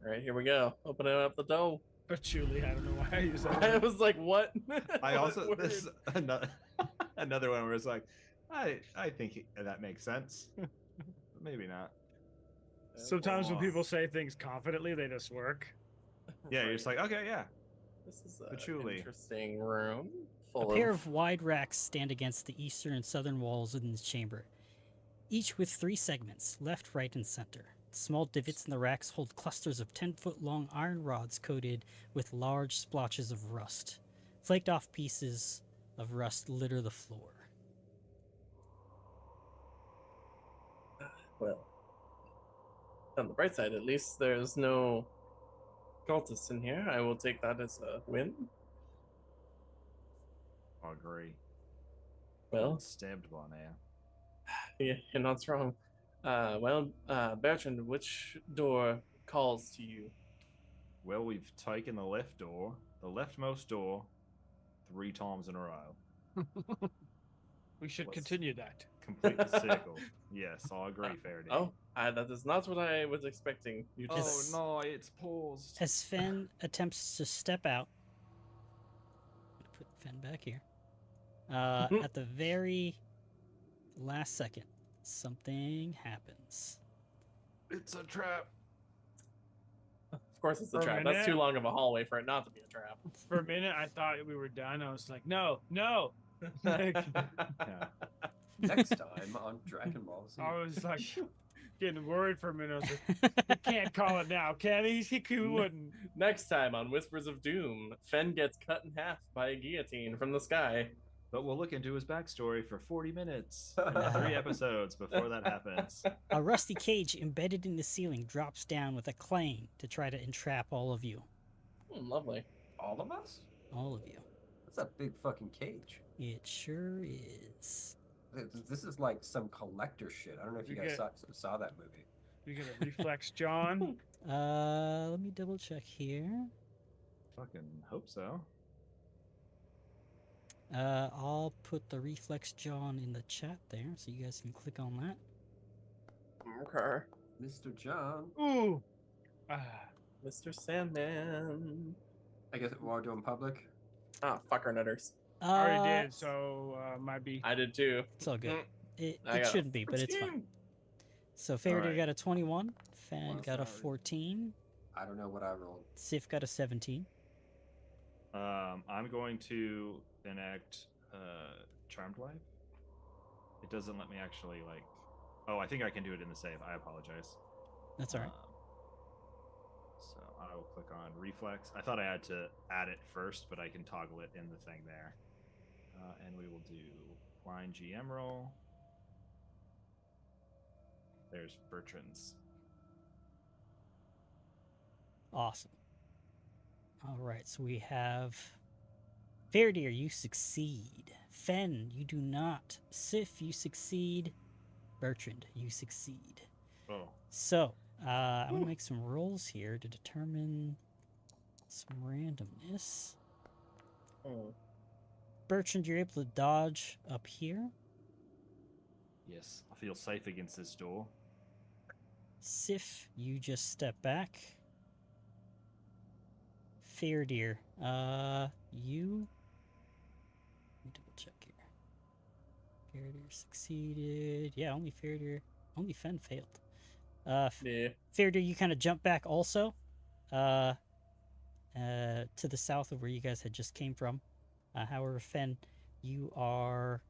All right, here we go. Opening up the door. Patchouli. I don't know why I use that. I word. was like, what? I What also word? this another one where it's like, I think that makes sense. But maybe not. Sometimes when Oh. people say things confidently, they just work. Yeah, you're just like, okay, yeah. This is Patchouli. an interesting room. A Full pair of wide racks stand against the eastern and southern walls within the chamber, each with 3 segments, left, right, and center. Small divots in the racks hold clusters of 10-foot-long iron rods coated with large splotches of rust. Flaked off pieces of rust litter the floor. Well, on the bright side, at least there's no cultists in here. I will take that as a win. I agree. Well, Stabbed one now. yeah, you're not wrong. Bertrand, which door calls to you? Well, we've taken the left door, the leftmost door, 3 times in a row. We should Let's- continue that. Complete the circle. Yes, I agree, Faraday. Oh, that is not what I was expecting. You Oh just no, it's paused. As Fen attempts to step out, put Fen back here. At the very last second, something happens. It's a trap. Of course, it's a For a trap. That's minute. too long of a hallway for it not to be a trap. For a minute, I thought we were done. I was like, no. Yeah. Next time on Dragon Ball Z. I was like getting worried for a minute. I was like, he can't call it now, can he? He wouldn't. Next time on Whispers of Doom, Fen gets cut in half by a guillotine from the sky. But we'll look into his backstory for 40 minutes and 3 episodes before that happens. A rusty cage embedded in the ceiling drops down with a clang to try to entrap all of you. Lovely. All of us? All of you. That's a big fucking cage. It sure is. This is like some collector shit. I don't know if you guys saw that movie. We get a reflex, John. Let me double check here. Fucking hope so. I'll put the reflex John in the chat there, so you guys can click on that. Okay. Mr. John. Ooh. Mr. Sandman. I guess we're doing public. Ah, fucker nutters. I already did, so might be. I did too. It's all good. It I got a shouldn't be, but it's fine. 14. So Faraday Alright. got a 21, Fan Well, got a sorry. 14, I don't know what I rolled. Sif got a 17. I'm going to enact Charmed Life. It doesn't let me actually like. Oh, I think I can do it in the save. I apologize. That's all right. So I will click on Reflex. I thought I had to add it first, but I can toggle it in the thing there. And we will do blind GM roll. There's Bertrand's. Awesome. All right, so we have Faraday, you succeed. Fen, you do not. Sif, you succeed. Bertrand, you succeed. Oh, So, I'm going to make some rolls here to determine some randomness. Oh. Bertrand, you're able to dodge up here. yes. I feel safe against this door. Sif, you just step back. Faraday, you... Let me double check here. Faraday succeeded. Yeah, only Faraday... Only Fen failed. Yeah. Faraday, you kind of jump back also. To the south of where you guys had just came from. However, Fen, you are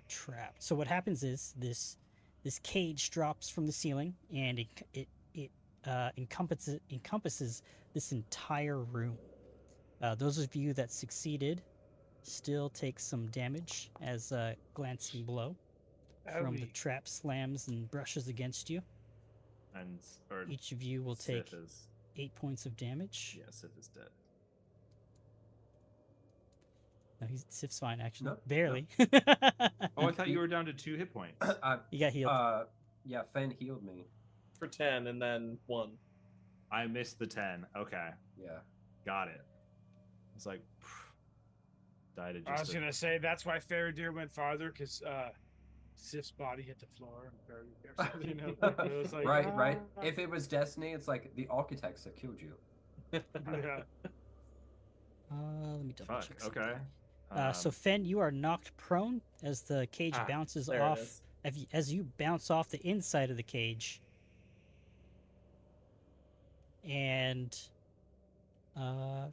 trapped. So what happens is this cage drops from the ceiling and it encompasses this entire room. Those of you that succeeded still take some damage as a glancing blow from the Owie. trap slams and brushes against you. And or Each of you will take Sif is 8 points of damage. yeah, Sif is dead. No, Sif's fine actually. No, Barely. Oh, I thought you were down to 2 hit points. You got healed. Yeah, Fen healed me. For 10 and then 1. I missed the 10. Okay, Yeah. got it. It's like died of I was just. gonna say that's why Faraday went farther because Sif's body hit the floor. And you know, it was like, Right. If it was Destiny, it's like the architects that killed you. yeah. Let me double Fuck. check something. Okay. So Fen, you are knocked prone as the cage Ah, bounces there it off. is. As you bounce off the inside of the cage, and so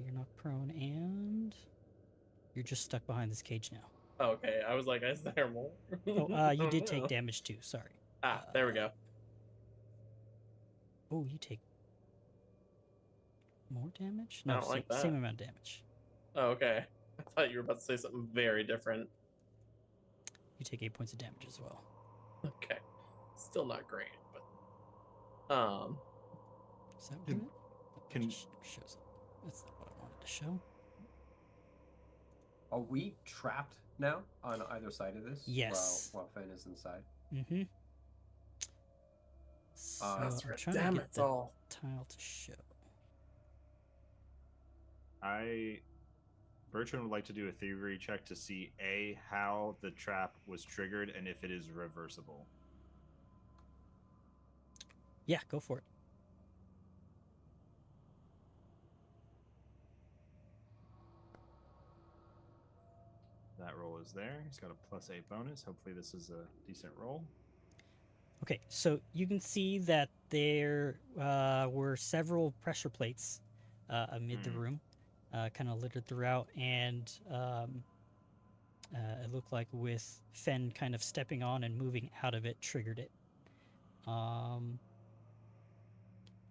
you're knocked prone, and you're just stuck behind this cage now. Oh, okay, I was like, is there more? Oh, you did take damage too. Sorry. Ah, there we go. Oh, you take more damage? I No, don't like same that. amount of damage. Oh, okay. I thought you were about to say something very different. You take 8 points of damage as well. Okay. Still not great, but Is that what it Can just shows up? That's not what I wanted to show. Are we trapped now on either side of this? Yes. While Fen is inside. Mm-hmm. So That's I'm right. trying Damn to it get the all. tile to show. Bertrand would like to do a theory check to see how the trap was triggered and if it is reversible. Yeah, go for it. That roll is there. He's got a +8 bonus. Hopefully this is a decent roll. Okay, so you can see that there were several pressure plates amid the room, kind of littered throughout, and it looked like with Fen kind of stepping on and moving out of it triggered it.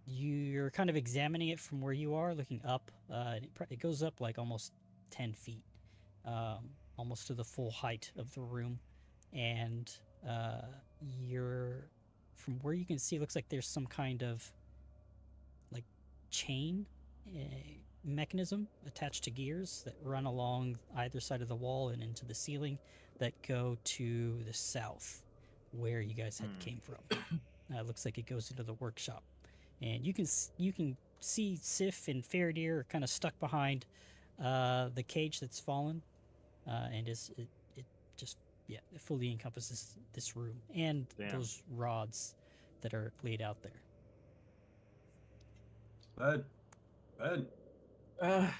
you're kind of examining it from where you are, looking up. And it goes up like almost 10 feet, almost to the full height of the room. And you're, from where you can see, it looks like there's some kind of like chain mechanism attached to gears that run along either side of the wall and into the ceiling that go to the south where you guys had came from. It looks like it goes into the workshop, and you can see Sif and Faradir are kind of stuck behind the cage that's fallen, and it just it fully encompasses this room and those rods that are laid out there. Ben. I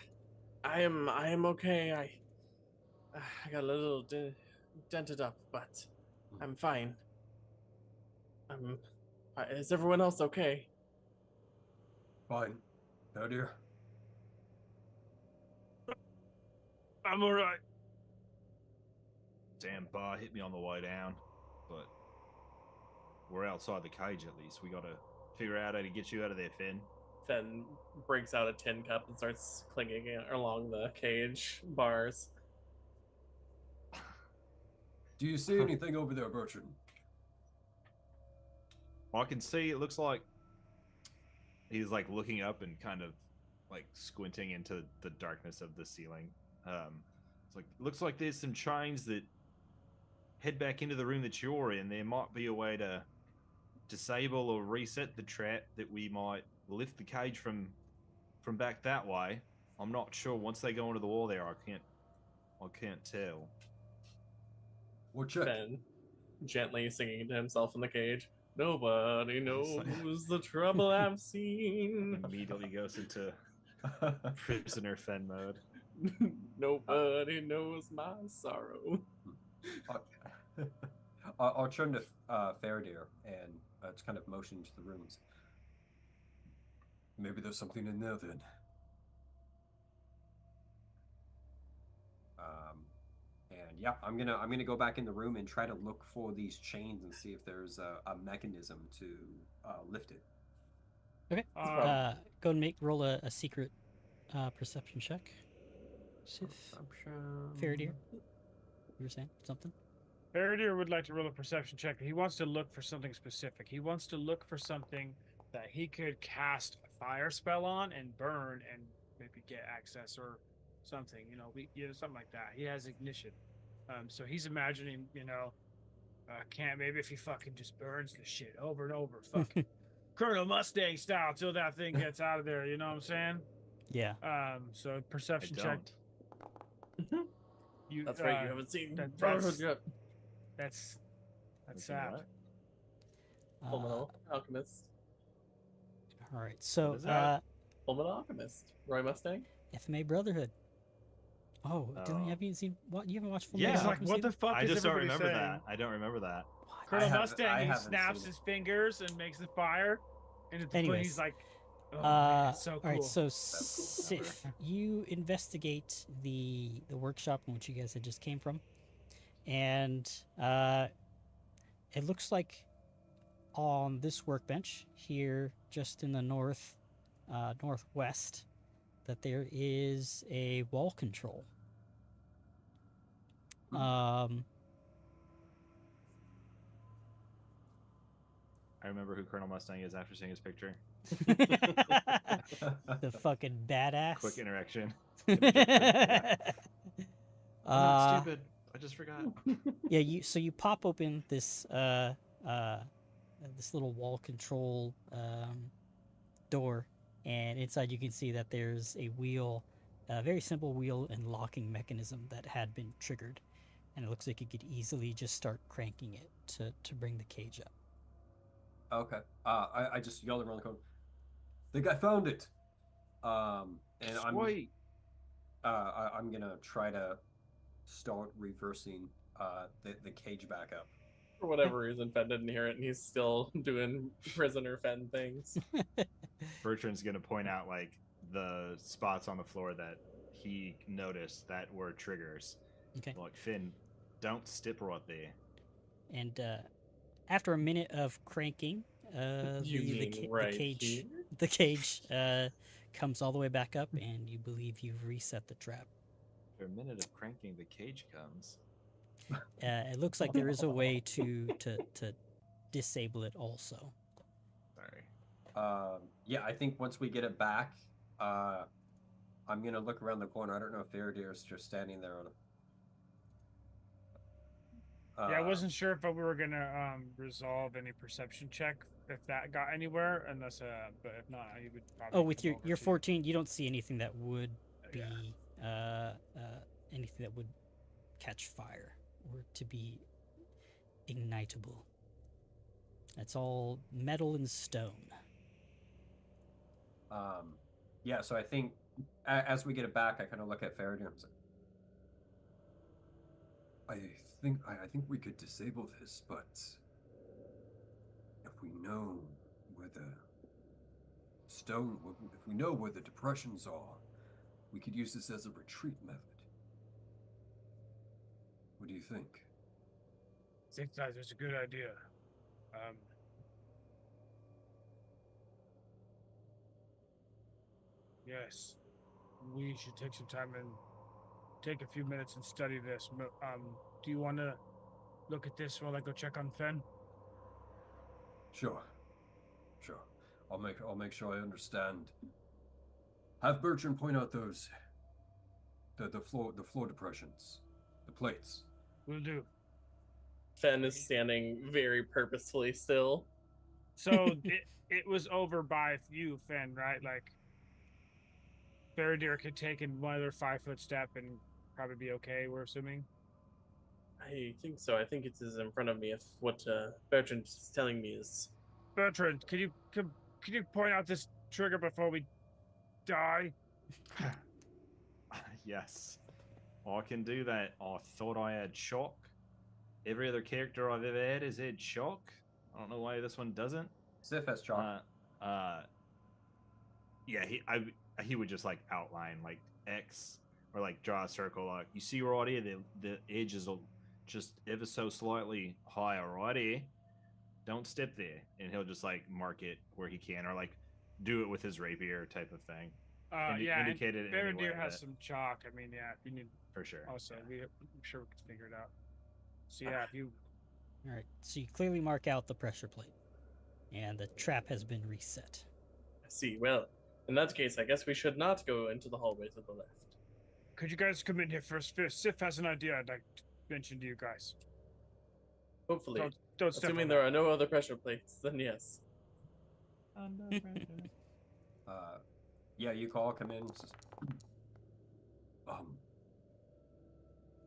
am okay. I got a little dented up, but I'm fine. Is everyone else okay? Fine. Oh dear. I'm alright. Damn bar hit me on the way down, but we're outside the cage at least. We gotta figure out how to get you out of there, Finn. Finn breaks out a tin cup and starts clinging it along the cage bars. Do you see anything over there, Bertrand? I can see it looks like he's like looking up and kind of like squinting into the darkness of the ceiling. It's like looks like there's some chains that head back into the room that you're in. There might be a way to disable or reset the trap that we might lift the cage from back that way. I'm not sure. Once they go into the wall there, I can't tell. We'll check. Finn gently singing to himself in the cage. Nobody knows the trouble I've seen. Immediately goes into prisoner Fen mode. Nobody knows my sorrow. I'll turn to Faradir and just kind of motion to the rooms. Maybe there's something in there then. And yeah, I'm gonna go back in the room and try to look for these chains and see if there's a mechanism to lift it. Okay. Go and roll a secret perception check. Sif, Faradir, you were saying something? Faradir would like to roll a perception check. He wants to look for something specific. He wants to look for something that he could cast a fire spell on and burn and maybe get access or something, something like that. He has ignition. So he's imagining, maybe if he fucking just burns the shit over and over, fucking Colonel Mustang style till that thing gets out of there, you know what I'm saying? Yeah. So perception check. That's right, you haven't seen Brotherhood yet. That's sad. Fullmetal Alchemist. All right, so Fullmetal Alchemist. Roy Mustang. FMA Brotherhood. Oh, you haven't watched Fullmetal Yeah, Alchemist? What the fuck I is just don't everybody remember saying? that. I don't remember that. Colonel Mustang, he snaps his fingers and makes the fire, and he's like, oh, man, it's so cool. All right, so Sif, you investigate the workshop in which you guys had just came from, and it looks like on this workbench here, just in the northwest, that there is a wall control. I remember who Colonel Mustang is after seeing his picture. The fucking badass. Quick interaction. I'm not stupid. I just forgot. Yeah, you pop open this this little wall control door, and inside you can see that there's a wheel, a very simple wheel and locking mechanism that had been triggered, and it looks like you could easily just start cranking it to bring the cage up. Okay. I just yelled around the corner. I think I found it. And Sweet. I'm gonna try to start reversing the cage back up. For whatever reason, Fen didn't hear it, and he's still doing prisoner Fen things. Bertrand's gonna point out like the spots on the floor that he noticed that were triggers. Okay. Like, Finn, don't step right there. And after a minute of cranking, the cage here? the cage comes all the way back up, and you believe you've reset the trap. After a minute of cranking, the cage comes. It looks like there is a way to disable it also. Sorry. Yeah, I think once we get it back, I'm gonna look around the corner. I don't know if Faradir is just standing there on a. Yeah, I wasn't sure if we were gonna resolve any perception check if that got anywhere, unless but if not, you would probably. Oh, with come over your to- 14, you don't see anything that would be Yeah. anything that would catch fire or to be ignitable. That's all metal and stone. Yeah, so I think as we get it back, I kind of look at Faradir and say, I think we could disable this, but if we know where the if we know where the depressions are, we could use this as a retreat method. What do you think? I think that is a good idea. Yes, we should take some time and take a few minutes and study this. Do you want to look at this while I go check on Fen? Sure. I'll make sure I understand. Have Bertrand point out those the floor depressions, the plates. Will do. Fen is standing very purposefully still. So it was over by you, Fen, right? Like Faradir could take in one other 5-foot step and probably be okay, we're assuming. I think so. I think it is in front of me if what Bertrand is telling me is. Bertrand, could you point out this trigger before we die? Yes. I can do that. I thought I had shock. Every other character I've ever had has had shock. I don't know why this one doesn't. Sif has chalk. Yeah, he would just like outline like X or like draw a circle. Like you see right here, the edges will just ever so slightly higher right here. Don't step there, and he'll just like mark it where he can, or like do it with his rapier type of thing. Indicate it anywhere Faradir has that- some chalk. I mean, yeah, if you need. for sure. Also, yeah. I'm sure we can figure it out. So yeah, if you. All right, so you clearly mark out the pressure plate, and the trap has been reset. I see. Well, in that case, I guess we should not go into the hallway to the left. Could you guys come in here first? Sif has an idea I'd like to mention to you guys. Hopefully. Don't step Assuming on there that. are no other pressure plates, then yes. Yeah, you come in. It's just,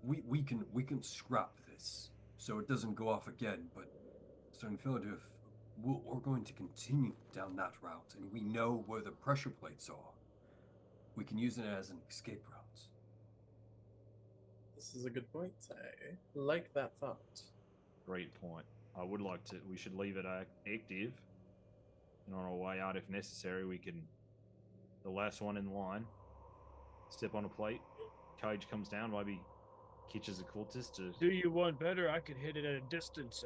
We can scrap this so it doesn't go off again. But Starting Philadelphia, we're going to continue down that route, and we know where the pressure plates are. We can use it as an escape route. This is a good point. I like that thought. Great point. I would like to. We should leave it active, and on our way out, if necessary, we can. The last one in line. Step on a plate. Cage comes down. Maybe catches a cultist. Do you want better? I could hit it at a distance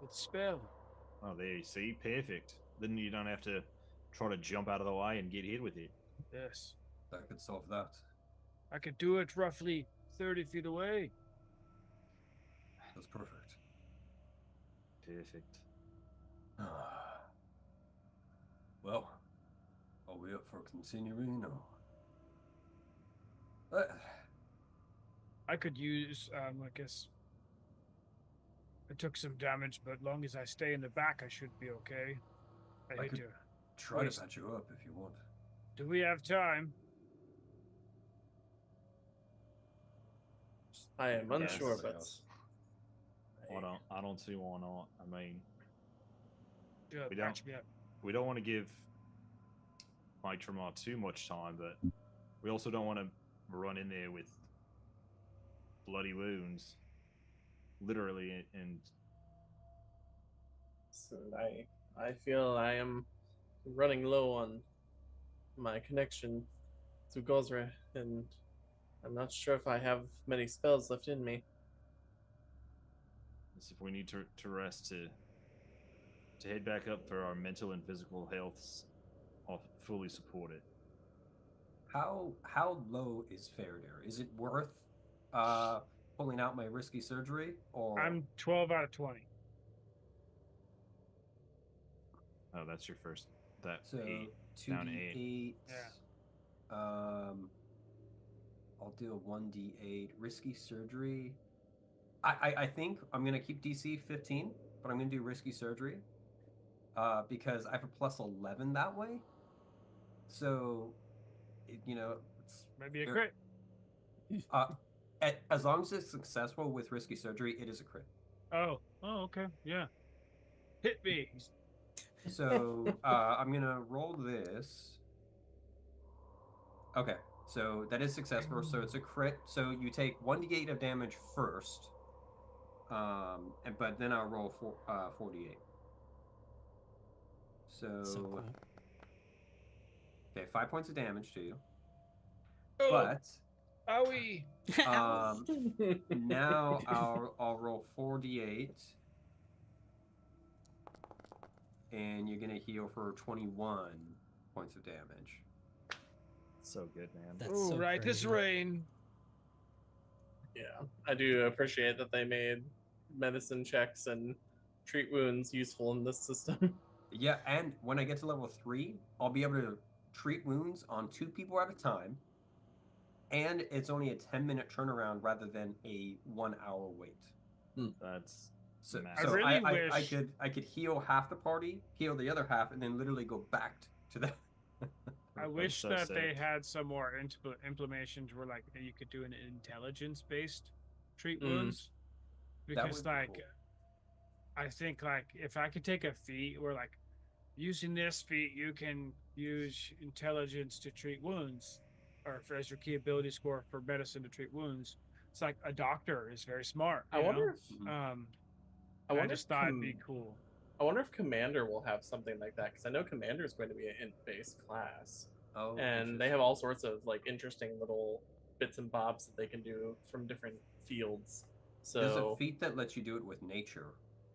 with spell. Oh, there you see. Perfect. Then you don't have to try to jump out of the way and get hit with it. Yes. That could solve that. I could do it roughly 30 feet away. That's perfect. Perfect. Well, are we up for continuing or? I could use, I guess. I took some damage, but long as I stay in the back, I should be okay. I hate could to. Try Waste. to patch you up if you want. Do we have time? I am Yes. unsure, but I don't see why not. I mean, Yeah, We patch me up. we don't want to give Mike Tremont too much time, but we also don't want to run in there with bloody wounds, literally. And so I feel I am running low on my connection to Gozra, and I'm not sure if I have many spells left in me. if we need to rest to head back up for our mental and physical healths, I'll fully support it. How low is Faraday? Is it worth pulling out my risky surgery, or I'm 12 out of 20. Oh, that's your first. That so 8 down 8. 2d8? Yeah. I'll do a 1d8 risky surgery. I think I'm gonna keep DC 15, but I'm gonna do risky surgery because I have a plus 11 that way. So, it's Maybe a er, crit. uh, as long as it's successful with risky surgery, it is a crit. Oh, okay. Yeah. Hit me. So I'm gonna roll this. Okay, so that is successful. So it's a crit. So you take 1d8 of damage first, but then I'll roll 4d8. So, So cool. okay, 5 points of damage to you. Oh, But owie. now I'll roll 4d8, and you're gonna heal for 21 points of damage. So good, man. That's Ooh, so right this crazy. rain. Yeah, I do appreciate that they made medicine checks and treat wounds useful in this system. Yeah, and when I get to level 3, I'll be able to treat wounds on 2 people at a time, and it's only a 10-minute turnaround rather than a 1-hour wait. That's So, massive. so really I wish- could heal half the party, heal the other half, and then literally go back to the. I That's wish so that they sick. had some more implementations where like you could do an intelligence-based treat Mm. wounds, because would be like cool. I think like if I could take a feat where like using this feat you can use intelligence to treat wounds, or as your key ability score for medicine to treat wounds. It's like a doctor is very smart. I wonder if I I wonder just if thought it'd be cool. I wonder if Commander will have something like that, because I know Commander is going to be an int-based class, Oh, and they have all sorts of like interesting little bits and bobs that they can do from different fields. There's a So feat that lets you do it with nature.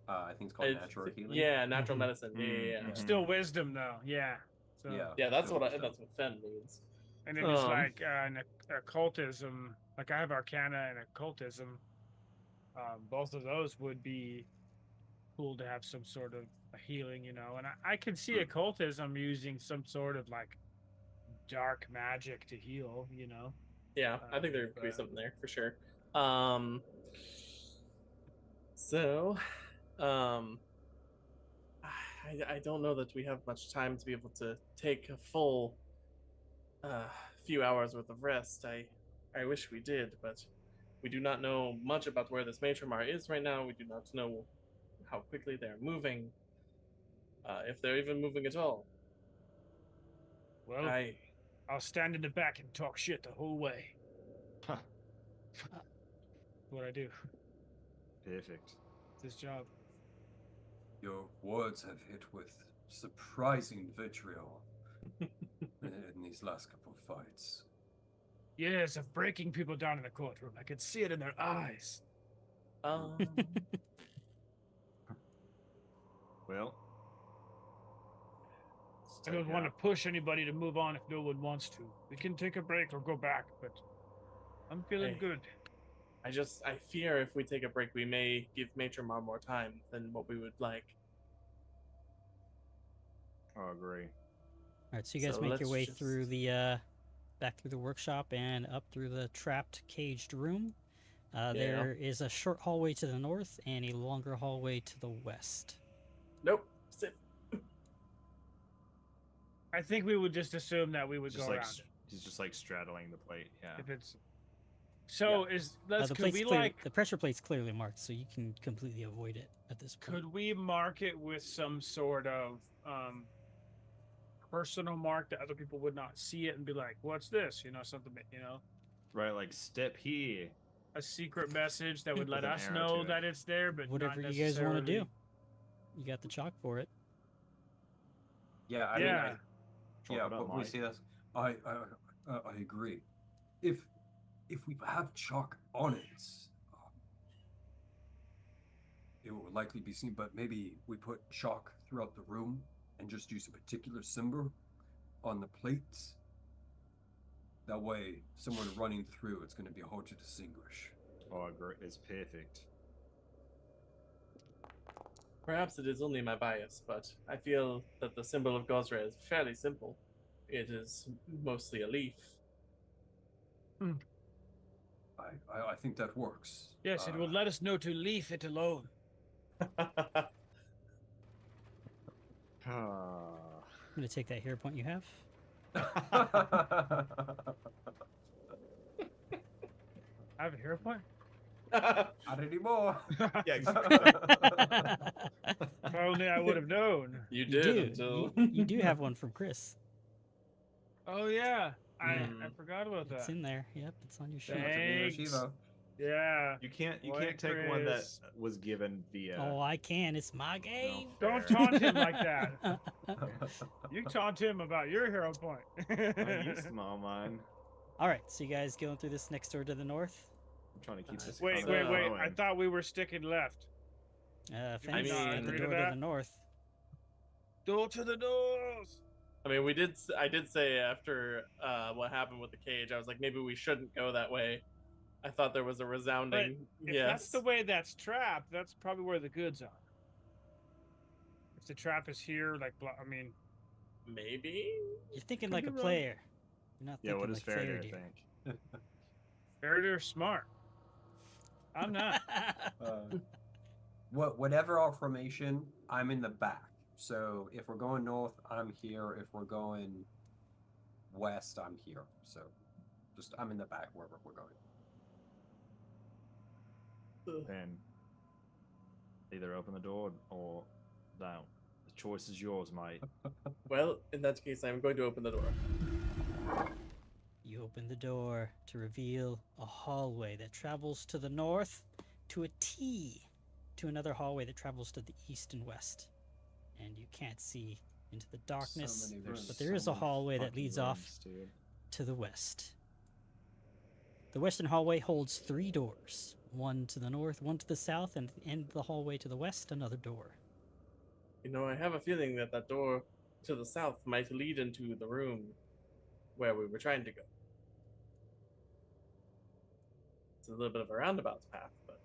I think it's called natural healing. yeah, natural Mhm. medicine. Yeah. Mhm. Still wisdom though, yeah. So Yeah. Yeah, that's still what wisdom. that's what Fen needs. and then just Um, like an occultism, like I have Arcana and occultism. Both of those would be cool to have some sort of a healing, you know. And I could see occultism using some sort of like dark magic to heal, you know. Yeah, I think there could be but- something there for sure. Um, so, um, I don't know that we have much time to be able to take a full few hours worth of rest. I wish we did, but we do not know much about where this Matramar is right now. We do not know how quickly they're moving, if they're even moving at all. Well, I'll stand in the back and talk shit the whole way. Huh. What I do. Perfect. It's his job. Your words have hit with surprising vitriol in these last couple of fights. Yes, of breaking people down in the courtroom. I could see it in their eyes. Well, I don't want to push anybody to move on if no one wants to. We can take a break or go back, but I'm feeling Hey. good. I fear if we take a break, we may give Matramar more time than what we would like. I agree. All right, so you guys So make your let's way just- through the back through the workshop and up through the trapped caged room. There is a short hallway to the north and a longer hallway to the west. Nope. Sit. I think we would just assume that we would Just go like around it. he's just like straddling the plate. Yeah. If it's so, The could plate's we clear, like the pressure plate's clearly marked, so you can completely avoid it at this point. could we mark it with some sort of personal mark that other people would not see it and be like, "What's this?" You know, something. You know, Right, like step here. a secret message that would let With an us arrow know to it. that it's there, but Whatever not you guys want to do. necessarily- You got the chalk for it. Yeah, I Yeah. mean, Chalk it up, but we Mike. see this. I agree. If we have chalk on it, it will likely be seen. But maybe we put chalk throughout the room and just use a particular symbol on the plates. That way, someone running through, it's going to be hard to distinguish. Oh, I agree. It's perfect. Perhaps it is only my bias, but I feel that the symbol of Gosra is fairly simple. It is mostly a leaf. I think that works. Yes, it will let us know to leave it alone. I'm gonna take that hero point you have. I have a hero point? Not anymore. Yeah, exactly. If only I would have known. You You did do. until You do have one from Chris. Oh, yeah. I Mm. forgot about It's that. in there. Yep, it's on your sheet. That's a Neo Thanks. Shiva. Yeah. You can't Boy, take one that Chris. was given via. Oh, I can. It's my game. Don't fair. taunt him like that. You taunt him about your hero point. I used them all mine. All right, so you guys going through this next door to the north? I'm trying to keep this. Wait. economy I going. thought we were sticking left. Fenn's not at the agree to door to that? the north. Door to the doors. I mean, I did say after what happened with the cage, I was like, maybe we shouldn't go that way. I thought there was a resounding If yes. that's the way that's trapped, that's probably where the goods are. If the trap is here, like, I mean, Maybe. You're thinking Could like be a wrong. player. You're not Yeah, thinking what does like Faraday Faraday. think? Faraday smart. I'm not. Whatever our formation, I'm in the back. So if we're going north, I'm here. If we're going west, I'm here. So just I'm in the back wherever we're going. Then either open the door or down. The choice is yours, mate. Well, in that case, I'm going to open the door. You open the door to reveal a hallway that travels to the north to a T, to another hallway that travels to the east and west. And you can't see into the darkness, many There's rooms. but there is a many hallway that fucking leads rooms, off dude. to the west. The western hallway holds 3 doors, one to the north, one to the south, and at the end of the hallway to the west, another door. You know, I have a feeling that that door to the south might lead into the room where we were trying to go. It's a little bit of a roundabout path, but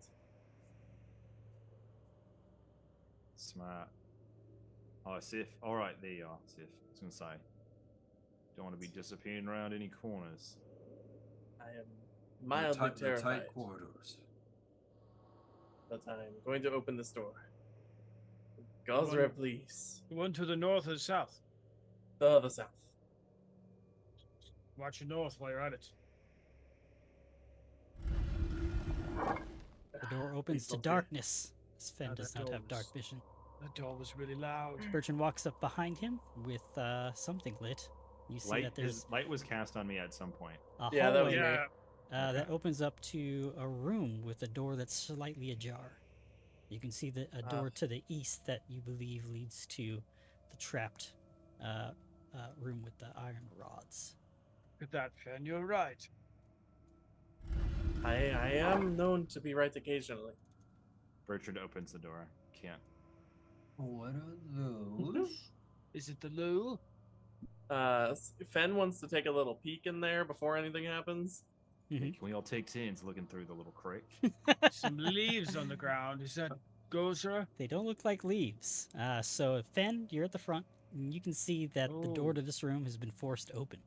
Smart. Oh, Sif. All right, there you are, Sif. I was gonna say, don't want to be disappearing around any corners. I am mildly the terrified. tight corridors. But I'm going to open this door. Gosra, please. The one to the north or the south? The south. Watch your north while you're at it. The door opens to don't fear. darkness. Sven Ah, does that not door have dark was- vision. That door was really loud. Bertrand walks up behind him with something lit. You see Light, that there's light was cast on me at some point. a Yeah, that was hallway me. Yeah. that opens up to a room with a door that's slightly ajar. You can see a door to the east that you believe leads to the trapped room with the iron rods. Look at that, Fen. You're right. I am known to be right occasionally. Bertrand opens the door. Can't. What are those? Is it the loo? Fen wants to take a little peek in there before anything happens. Hey, Mhm. can we all take turns looking through the little crack? Some leaves on the ground. Is that Gosra? They don't look like leaves. So Fen, you're at the front. And you can see that the door Oh. to this room has been forced open.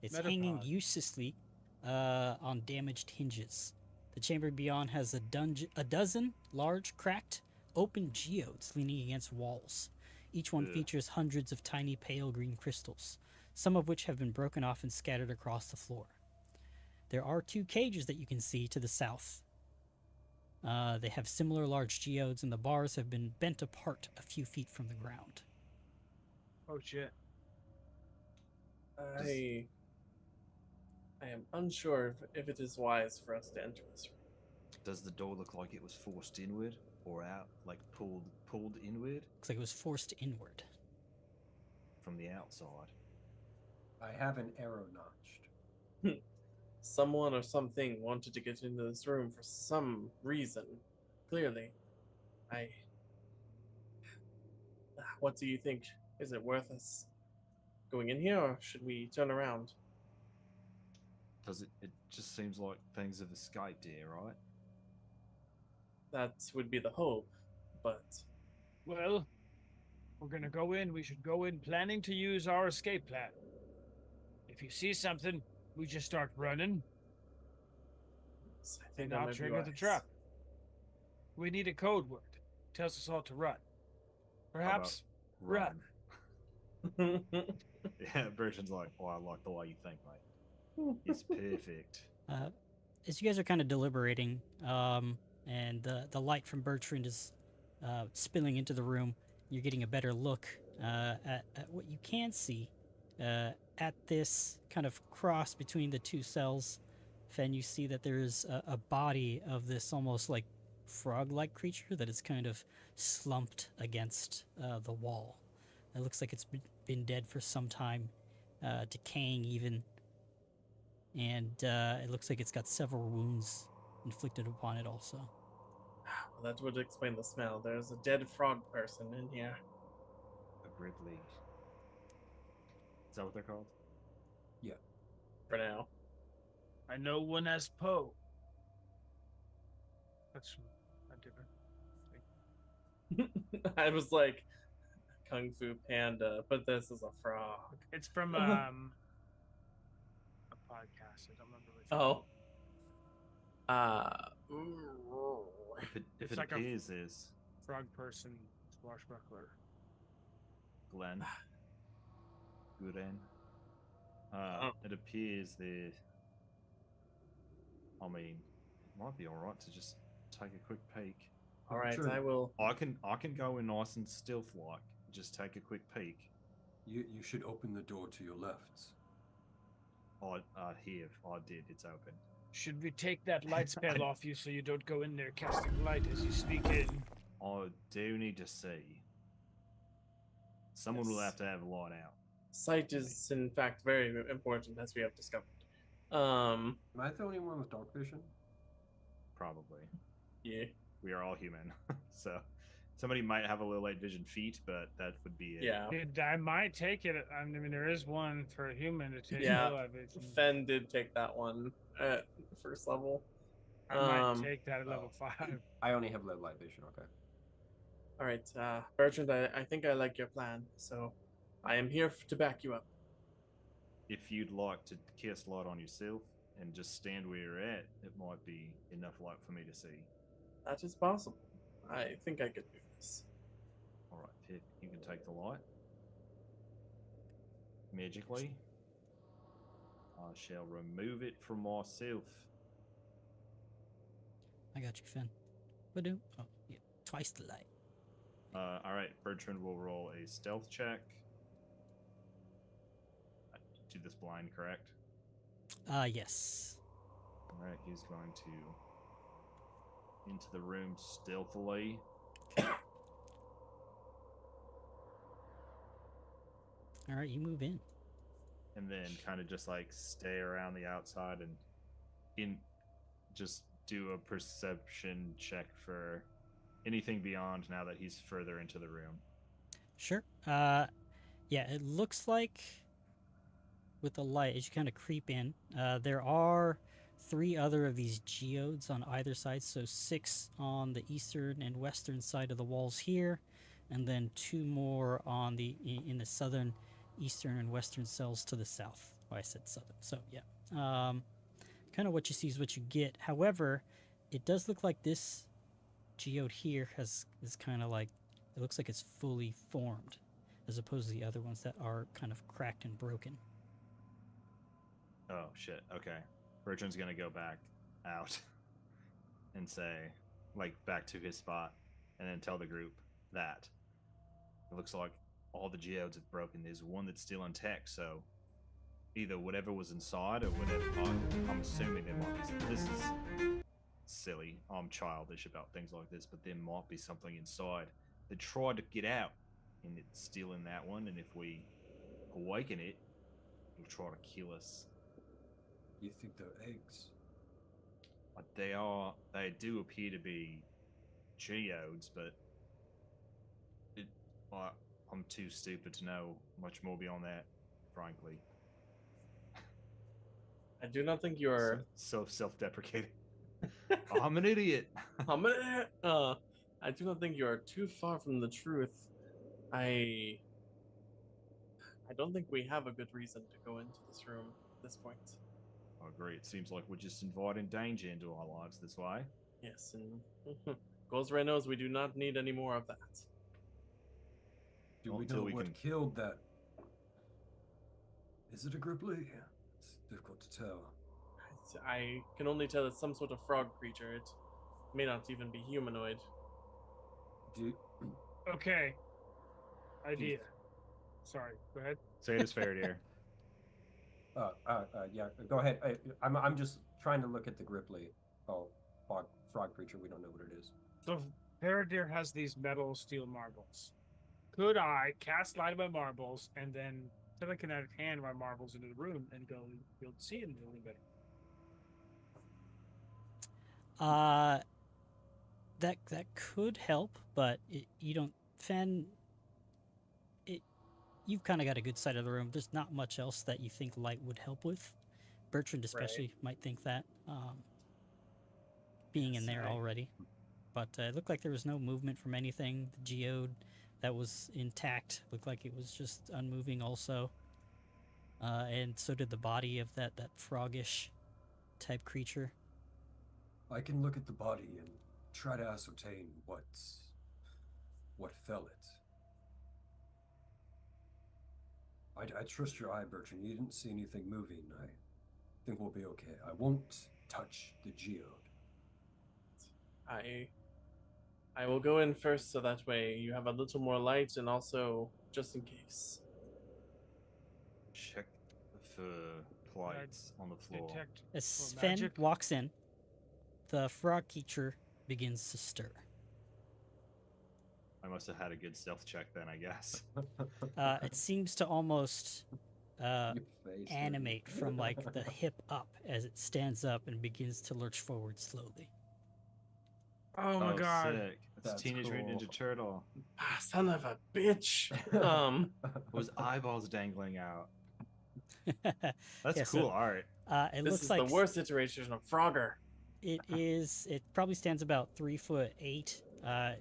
It's hanging Metapod. uselessly on damaged hinges. The chamber beyond has a dozen large, cracked, open geodes leaning against walls. Each one Ugh. features hundreds of tiny pale green crystals, some of which have been broken off and scattered across the floor. There are 2 cages that you can see to the south. They have similar large geodes, and the bars have been bent apart a few feet from the ground. Oh shit. I am unsure if it is wise for us to enter this room. Does the door look like it was forced inward or out, like pulled inward Looks like it was forced inward. from the outside? I have an arrow notched. Someone or something wanted to get into this room for some reason. Clearly. What do you think? Is it worth us going in here, or should we turn around? Does it? It just seems like things have escaped here, right? That would be the hope, but Well, we're gonna go in. We should go in planning to use our escape plan. If you see something, we just start running, I think and that I'll might be trigger the wise. trap. We need a code word. Tells us all to run. Perhaps run. Yeah, Bertrand's like, oh, I like the way you think, mate. It's perfect. As you guys are kind of deliberating, and the light from Bertrand is spilling into the room, you're getting a better look at what you can see at this kind of cross between the two cells. Fen, you see that there's a body of this almost like frog-like creature that is kind of slumped against the wall. It looks like it's been dead for some time, decaying even. And it looks like it's got several wounds inflicted upon it also. Well, that would explain the smell. There's a dead frog person in here. A Ridley. Is that what they're called? For now. I know one as Poe. That's a different thing. I was like, Kung Fu Panda, but this is a frog. It's from a podcast. I don't remember which one. Oh. If It's it like a appears there's frog person swashbuckler. Glenn. Guren. It appears there. I mean, it might be alright to just take a quick peek. All right, Sure. I will. I can go in nice and stealth like. Just take a quick peek. You should open the door to your left. I did. It's open. Should we take that light spell off you so you don't go in there casting light as you sneak in? I do need to see. Someone will Yes. have to have a light out. Sight is, in fact, very important, as we have discovered. Am I the only one with dark vision? Probably. Yeah. We are all human. So somebody might have a low light vision feat, but that would be it. Yeah. I might take it. I mean, there is one for a human to take. Yeah. low vision. Fen did take that one at first level. I might take that at level 5. I only have low light vision. Okay. All right, Bertrand, I think I like your plan, so I am here to back you up. If you'd like to cast light on yourself and just stand where you're at, it might be enough light for me to see. That is possible. I think I could do this. All right, Pip, you can take the light. Magically, I shall remove it from myself. I got you, Finn. Badoo. Oh, yeah. Twice the light. All right, Bertrand will roll a stealth check. I do this blind, correct? Yes. All right, he's going to into the room stealthily. All right, you move in. And then kind of just like stay around the outside and just do a perception check for anything beyond now that he's further into the room. Sure. Yeah, it looks like with the light, as you kind of creep in, there are 3 other of these geodes on either side. So 6 on the eastern and western side of the walls here, and then 2 more on in the southern, eastern, and western cells to the south. Oh, I said southern. So yeah, kind of what you see is what you get. However, it does look like this geode here is kind of like, it looks like it's fully formed, as opposed to the other ones that are kind of cracked and broken. Oh shit. Okay. Bertrand's gonna go back out and say, like, back to his spot, and then tell the group that it looks like all the geodes have broken. There's one that's still intact, so either whatever was inside or whatever. I'm assuming there might be some. This is silly. I'm childish about things like this, but there might be something inside that tried to get out, and it's still in that one. And if we awaken it, it'll try to kill us. You think they're eggs? They do appear to be geodes, but I'm too stupid to know much more beyond that. frankly. I do not think you're. So self-deprecating. I'm an idiot. I do not think you are too far from the truth. I don't think we have a good reason to go into this room at this point. Oh, great. Seems like we're just inviting danger into our lives this way. Yes, and Gozray knows we do not need any more of that. Do Not we until know we what can- killed that? Is it a gripply? It's difficult to tell. I can only tell it's some sort of frog creature. It may not even be humanoid. Do Okay. Idea. Sorry. Go ahead. Say it as fair, dear. Yeah, go ahead. I'm just trying to look at the gripply. Oh, frog creature. We don't know what it is. So Paradir has these metal steel marbles. Could I cast light on my marbles and then telekinetic hand my marbles into the room and go be able to see in the room better? That could help, but you don't. Fen, you've kind of got a good side of the room. There's not much else that you think light would help with. Bertrand especially might think that, being in there already. But it looked like there was no movement from anything. The geode that was intact looked like it was just unmoving also. And so did the body of that froggish type creature. I can look at the body and try to ascertain what fell it. I trust your eye, Bertrand. You didn't see anything moving. I think we'll be okay. I won't touch the geode. I will go in first so that way you have a little more light and also just in case. Check for plates on the floor. Detect As for Sven magic? walks in, the frog creature begins to stir. I must have had a good stealth check then, I guess. It seems to almost Your face, animate from like the hip up as it stands up and begins to lurch forward slowly. Oh my god. Sick. That's That's Teenage Mutant cool. Ninja Turtle. Ah, son of a bitch. With eyeballs dangling out. That's Yeah, cool so, art. It This looks is like the worst iteration of Frogger. it is. It probably stands about 3'8".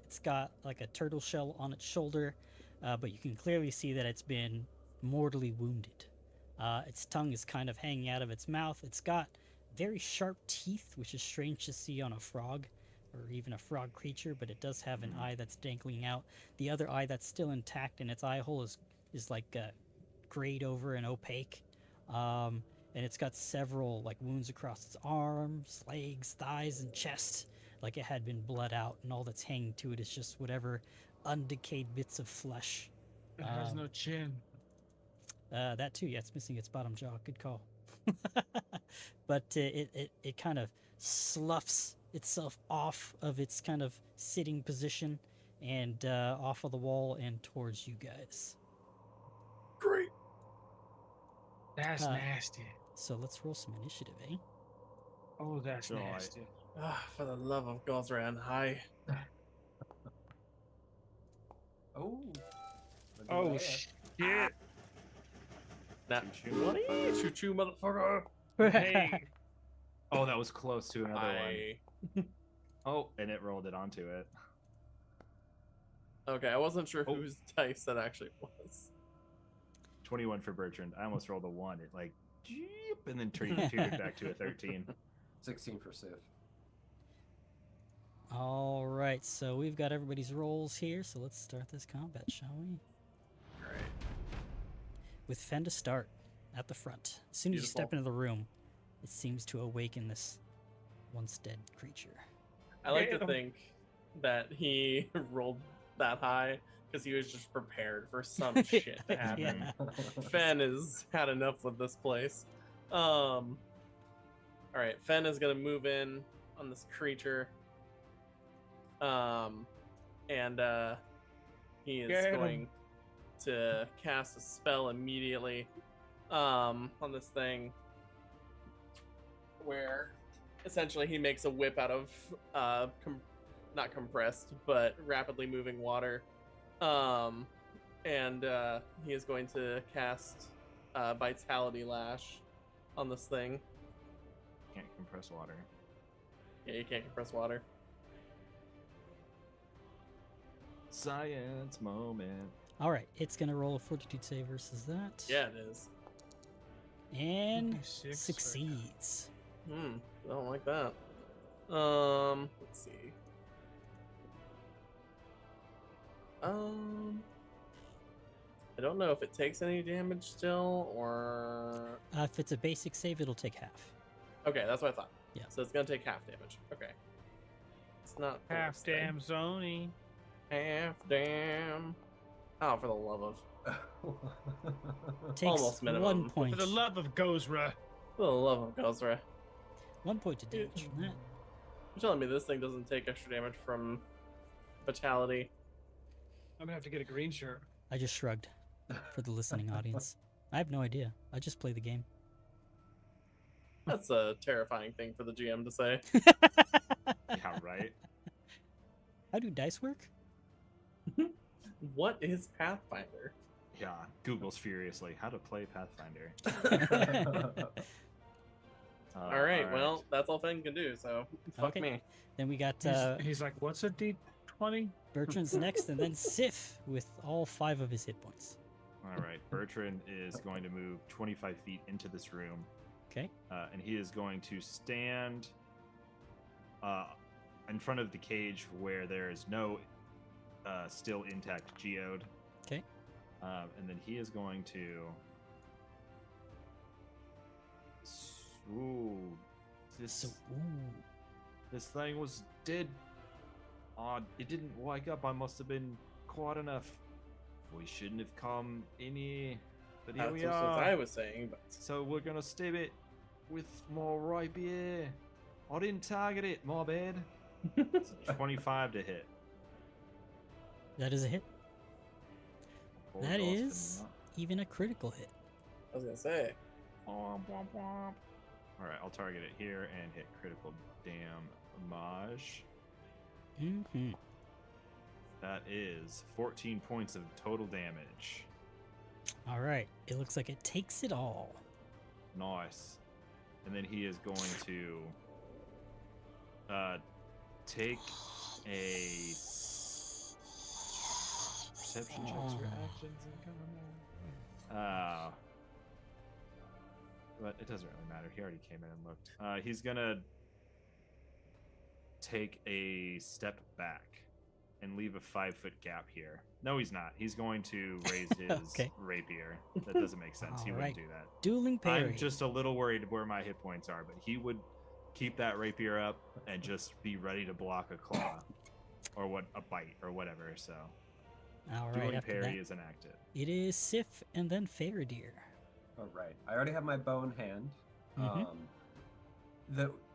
It's got like a turtle shell on its shoulder, but you can clearly see that it's been mortally wounded. Its tongue is kind of hanging out of its mouth. It's got very sharp teeth, which is strange to see on a frog or even a frog creature, but it does have an eye that's dangling out. The other eye that's still intact in its eye hole is like grayed over and opaque. And it's got several like wounds across its arms, legs, thighs, and chest, like it had been bled out, and all that's hanging to it is just whatever undecayed bits of flesh. It has no chin. That too, yeah, it's missing its bottom jaw. Good call. But it kind of sloughs itself off of its kind of sitting position and off of the wall and towards you guys. Great. That's Uh, nasty. So let's roll some initiative, eh? Oh, that's Joy. nasty. Ah, for the love of Gozran, hi. Oh. Oh shit. Nah. Choo-choo. Choo-choo, motherfucker. Hey. Oh, that was close to another I... one. Oh, and it rolled it onto it. Okay, I wasn't sure Oh. whose dice that actually was. 21 for Bertrand. I almost rolled a 1. It like, jeep, and then turned back to a 13. 16 for Sif. All right, so we've got everybody's rolls here, so let's start this combat, shall we? Great. With Fen to start at the front. As soon as you step Beautiful. into the room, it seems to awaken this once dead creature. I like to Damn. think that he rolled that high because he was just prepared for some shit to happen. Fen has had enough with this place. All right, Fen is gonna move in on this creature. And he is Get him. going to cast a spell immediately on this thing, where essentially he makes a whip out of not compressed but rapidly moving water. And he is going to cast vitality lash on this thing. Can't compress water. Yeah, you can't compress water. Science moment. All right, it's gonna roll a fortitude save versus that. Yeah, it is. And 56 succeeds. I don't like that. Let's see. I don't know if it takes any damage still, or... If it's a basic save, it'll take half. Okay, that's what I thought. Yeah. So it's gonna take half damage. Okay. It's not the Half worst thing. damn zony. Half damn. Oh, for the love of... Takes Almost minimum. 1 point. For the love of Gozra. For the love of Gozra. 1 point of damage from that. You're telling me this thing doesn't take extra damage from Vitality? I'm gonna have to get a green shirt. I just shrugged for the listening audience. I have no idea. I just play the game. That's a terrifying thing for the GM to say. Yeah, right. How do dice work? What is Pathfinder? Yeah, Google's furiously how to play Pathfinder. All right, well, that's all Fenn can do, so fuck Okay. me. Then we got He's like, what's a D20? Bertrand's next, and then Sif with all 5 of his hit points. All right, Bertrand is going to move 25 feet into this room. Okay. And he is going to stand in front of the cage where there is no still intact geode. Okay. And then he is going to... Ooh. So, This thing was dead. It didn't wake up. I must have been quiet enough. We shouldn't have come in here. But here That's we what are. I was saying, but So we're gonna stab it with more rapier. I didn't target it, my bad. It's a 25 to hit. that is a hit. Four That dice for is not- even a critical hit. I was gonna say. Alright, I'll target it here and hit critical damage. Mm-hmm. That is 14 points of total damage. All right. It looks like it takes it all. Nice. And then he is going to take a perception checks your actions and but it doesn't really matter. He already came in and looked. He's gonna take a step back and leave a 5-foot gap here. No, he's not. He's going to raise his Okay. rapier. That doesn't make sense. He wouldn't Alright. do that. Dueling parry. I'm just a little worried where my hit points are, but he would keep that rapier up and just be ready to block a claw or a bite or whatever. So All right. dueling After parry that, is enacted. it is Sif and then Faradir. All right. I already have my bow in hand. Mhm.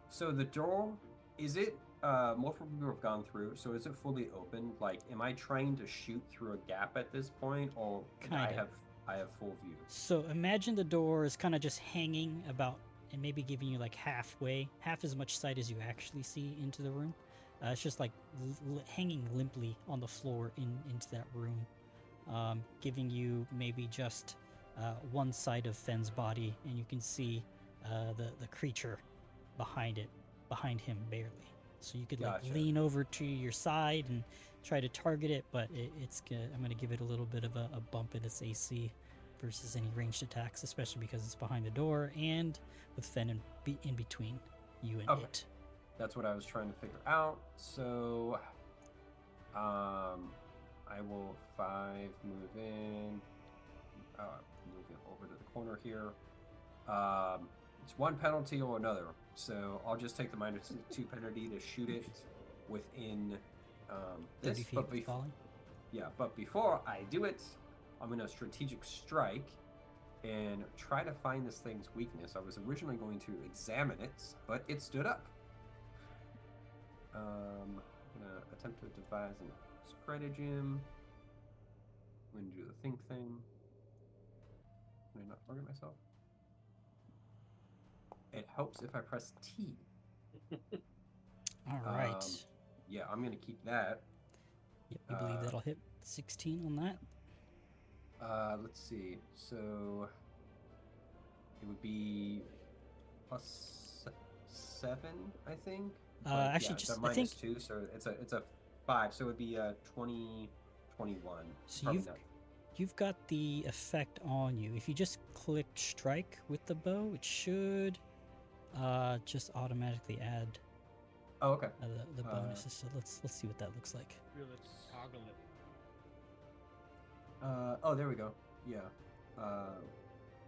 So the door, is it multiple people have gone through, so is it fully open? Like, am I trying to shoot through a gap at this point, or Kinda. I have full view? So imagine the door is kind of just hanging about and maybe giving you like half as much sight as you actually see into the room. It's just like hanging limply on the floor into that room, giving you maybe just one side of Fenn's body, and you can see the creature behind him barely. So you could like Gotcha. lean over to your side and try to target it, but it's good. I'm going to give it a little bit of a bump in its AC versus any ranged attacks, especially because it's behind the door and with Fen in between you and Okay. it. That's what I was trying to figure out. So, I will 5 move in, move it over to the corner here. It's one penalty or another, so I'll just take the -2 penalty to shoot it within 30 this. feet But of falling. yeah, but before I do it, I'm gonna strategic strike and try to find this thing's weakness. I was originally going to examine it, but it stood up. I'm gonna attempt to devise a stratagem. I'm gonna do the think thing. Can I not target myself? It helps if I press T. All right. Yeah, I'm gonna keep that. Yep, you believe that'll hit 16 on that? Let's see. So it would be +7, I think. Actually, it's just a I think -2, so it's a 5, so it would be 20, 21. so. Probably not. You've got the effect on you. If you just click strike with the bow, it should just automatically add Oh, okay. the bonuses. So let's see what that looks like. Here, let's toggle it. Oh, there we go. Yeah.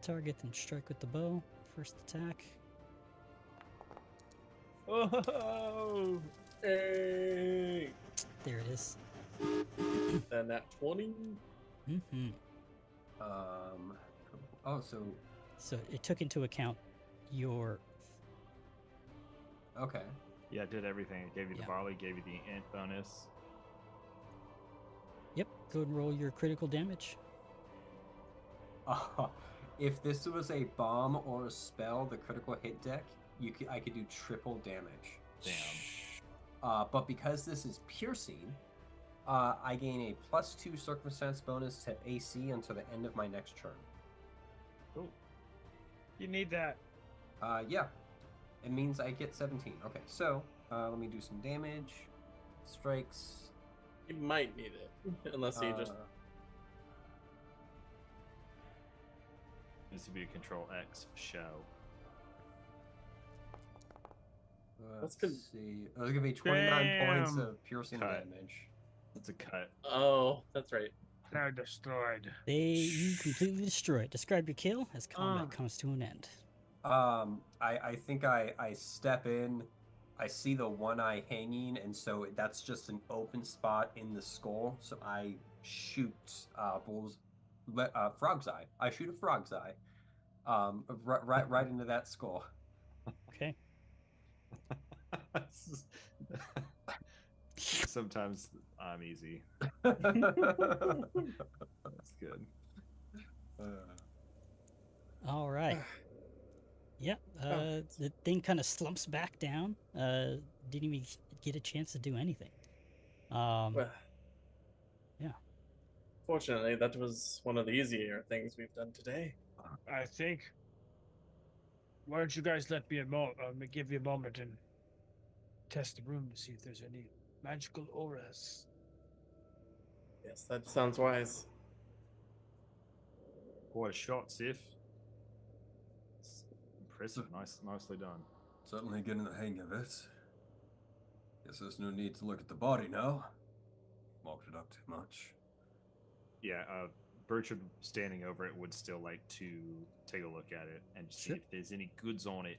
Target and strike with the bow. First attack. Oh, Hey. There it is. And that 20. Mm-hmm. Oh, so So it took into account your okay. Yeah, it did everything. It gave you the Yeah. volley, gave you the int bonus. Yep. Go ahead and roll your critical damage. If this was a bomb or a spell, the critical hit deck, I could do triple damage. Damn. But because this is piercing, I gain a +2 circumstance bonus to AC until the end of my next turn. you need that. Yeah, it means I get 17. Okay, so let me do some damage. Strikes. You might need it. Unless you just. This would be a Control X for show. Let's good. see. It's gonna be 29 points Damn. of piercing Cut. damage. That's a cut. Oh, that's right. They're destroyed. You completely destroy it. Describe your kill as combat comes to an end. I think I step in, I see the one eye hanging, and so that's just an open spot in the skull. So I shoot frog's eye. I shoot a frog's eye, right into that skull. Okay. Sometimes I'm easy. uh, That's good. All right. Yep. The thing kind of slumps back down. Didn't even get a chance to do anything. Well, yeah. Fortunately, that was one of the easier things we've done today. I think. Why don't you guys let me give you a moment and test the room to see if there's any magical auras. Yes, that sounds wise. Quite a shot, Sif. It's impressive. Nicely done. Certainly getting the hang of it. Guess there's no need to look at the body now. Marked it up too much. Yeah, Bertrand standing over it would still like to take a look at it and see Sure. if there's any goods on it.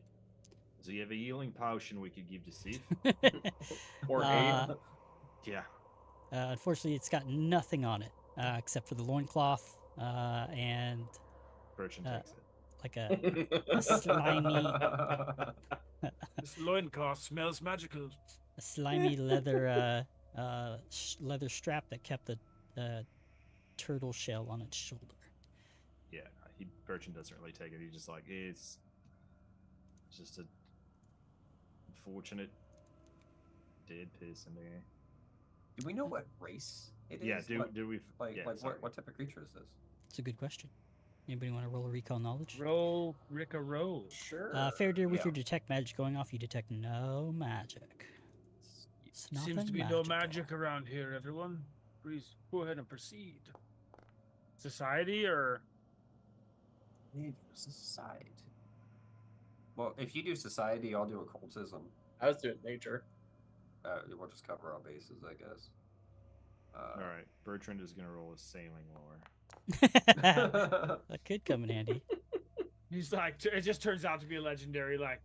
Do you have a healing potion we could give to Sif? Or Yeah. Unfortunately, it's got nothing on it except for the loincloth and Bertrand takes it. like a slimy This loincloth smells magical. a slimy leather leather strap that kept the turtle shell on its shoulder. Yeah, Bertrand doesn't really take it. He's just like, it's just a unfortunate dead person there. Do we know what race it is? Yeah, What- do we? Yeah, sorry. what type of creature is this? It's a good question. Anybody want to roll a recall knowledge? Roll, Ricka, roll. Sure. Fair dear, with Yeah. your detect magic going off, you detect no magic. It's Seems nothing to be no magical. magic around here, everyone. Please go ahead and proceed. Society or Society. Well, if you do society, I'll do occultism. I was doing nature. We'll just cover our bases, I guess. All right, Bertrand is gonna roll a sailing lore. That could come in handy. he's like, it just turns out to be a legendary like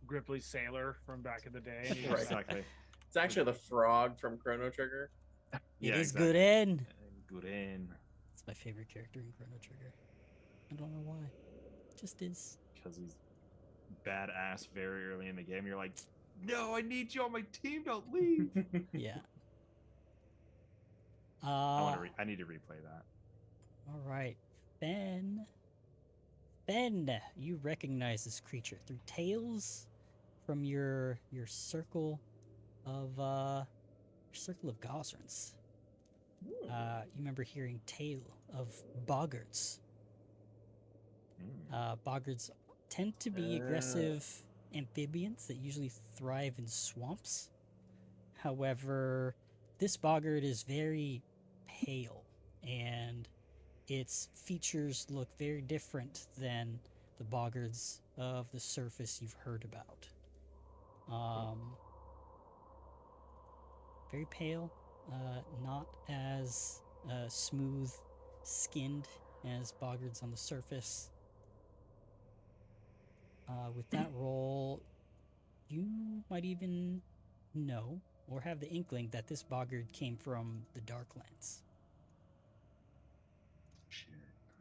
Gripply sailor from back in the day. And he's Right. just like, Exactly. It's actually the frog from Chrono Trigger. It Yeah, is exactly. good in. Good in. It's my favorite character in Chrono Trigger. I don't know why. It just is. Because he's badass very early in the game. You're like, no, I need you on my team. Don't leave. Yeah. I need to replay that. All right, Ben. Ben, you recognize this creature through tales from your circle of Gosrans. You remember hearing tale of boggarts Boggards tend to be aggressive amphibians that usually thrive in swamps. However, this boggard is very pale, and its features look very different than the boggards of the surface you've heard about. Very pale, not as smooth skinned as boggards on the surface. With that roll, you might even know or have the inkling that this boggard came from the Darklands.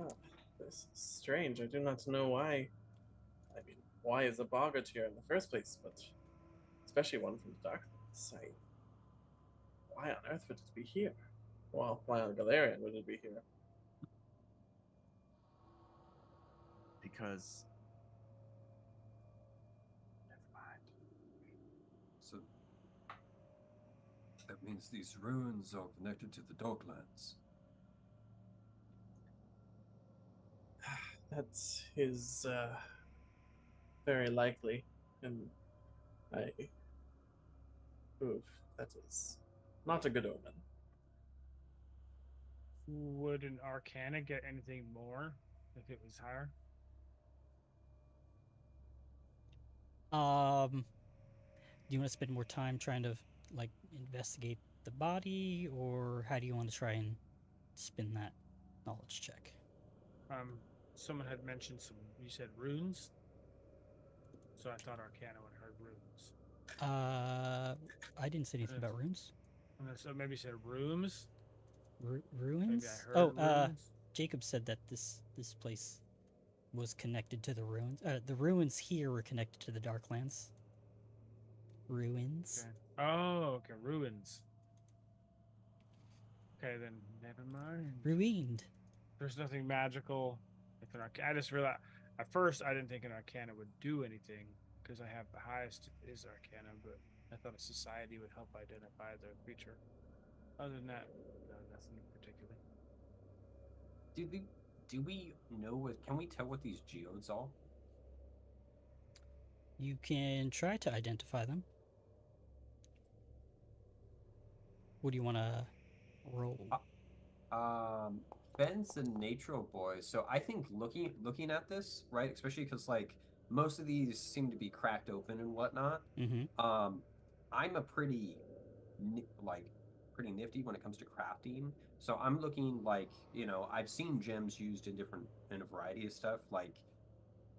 Huh. This is strange. I do not know why. I mean, why is a boggart here in the first place? But especially one from the Darklands. Why on earth would it be here? Well, why on Galarian would it be here? Because. Never mind. So that means these ruins are connected to the Darklands. That is very likely, and oof, that is not a good omen. Would an Arcana get anything more if it was higher? Do you want to spend more time trying to like investigate the body, or how do you want to try and spin that knowledge check? Someone had mentioned some. You said runes, so I thought Arcana would have heard runes. I didn't say anything about runes. So maybe you said rooms. Ruins? Maybe I heard runes. Jacob said that this place was connected to the ruins. The ruins here were connected to the Darklands. Ruins. Okay. Oh, okay, ruins. Okay, then never mind. Ruined. There's nothing magical. I just realized at first I didn't think an Arcana would do anything because I have the highest is Arcana, but I thought a society would help identify the creature. Other than that, no, nothing in particular. Do we know what? Can we tell what these geodes are? You can try to identify them. What do you want to roll? Ben's a natural boy, so I think looking at this, right, especially because like most of these seem to be cracked open and whatnot. Mm-hmm. I'm a pretty nifty when it comes to crafting. So I'm looking like, I've seen gems used in a variety of stuff. Like,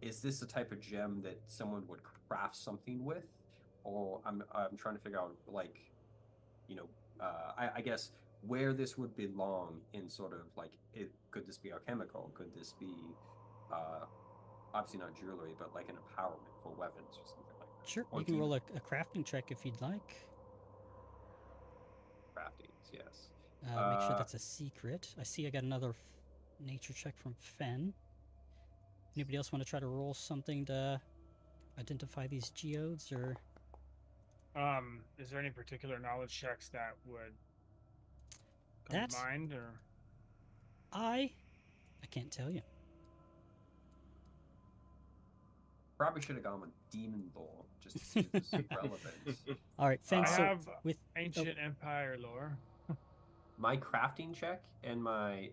is this the type of gem that someone would craft something with? Or I'm trying to figure out like, I guess where this would belong in sort of like could this be alchemical? Could this be obviously not jewelry, but like an empowerment for weapons or something like that? Sure, you can roll a crafting check if you'd like. Craftings, yes. Make sure that's a secret. I got another nature check from Fen. Anybody else want to try to roll something to identify these geodes, or? Is there any particular knowledge checks that would come to mind, or? I can't tell you. Probably should have gone with demon lore just to see if this is relevant. All right, Fen. I have with ancient empire lore. My crafting check and my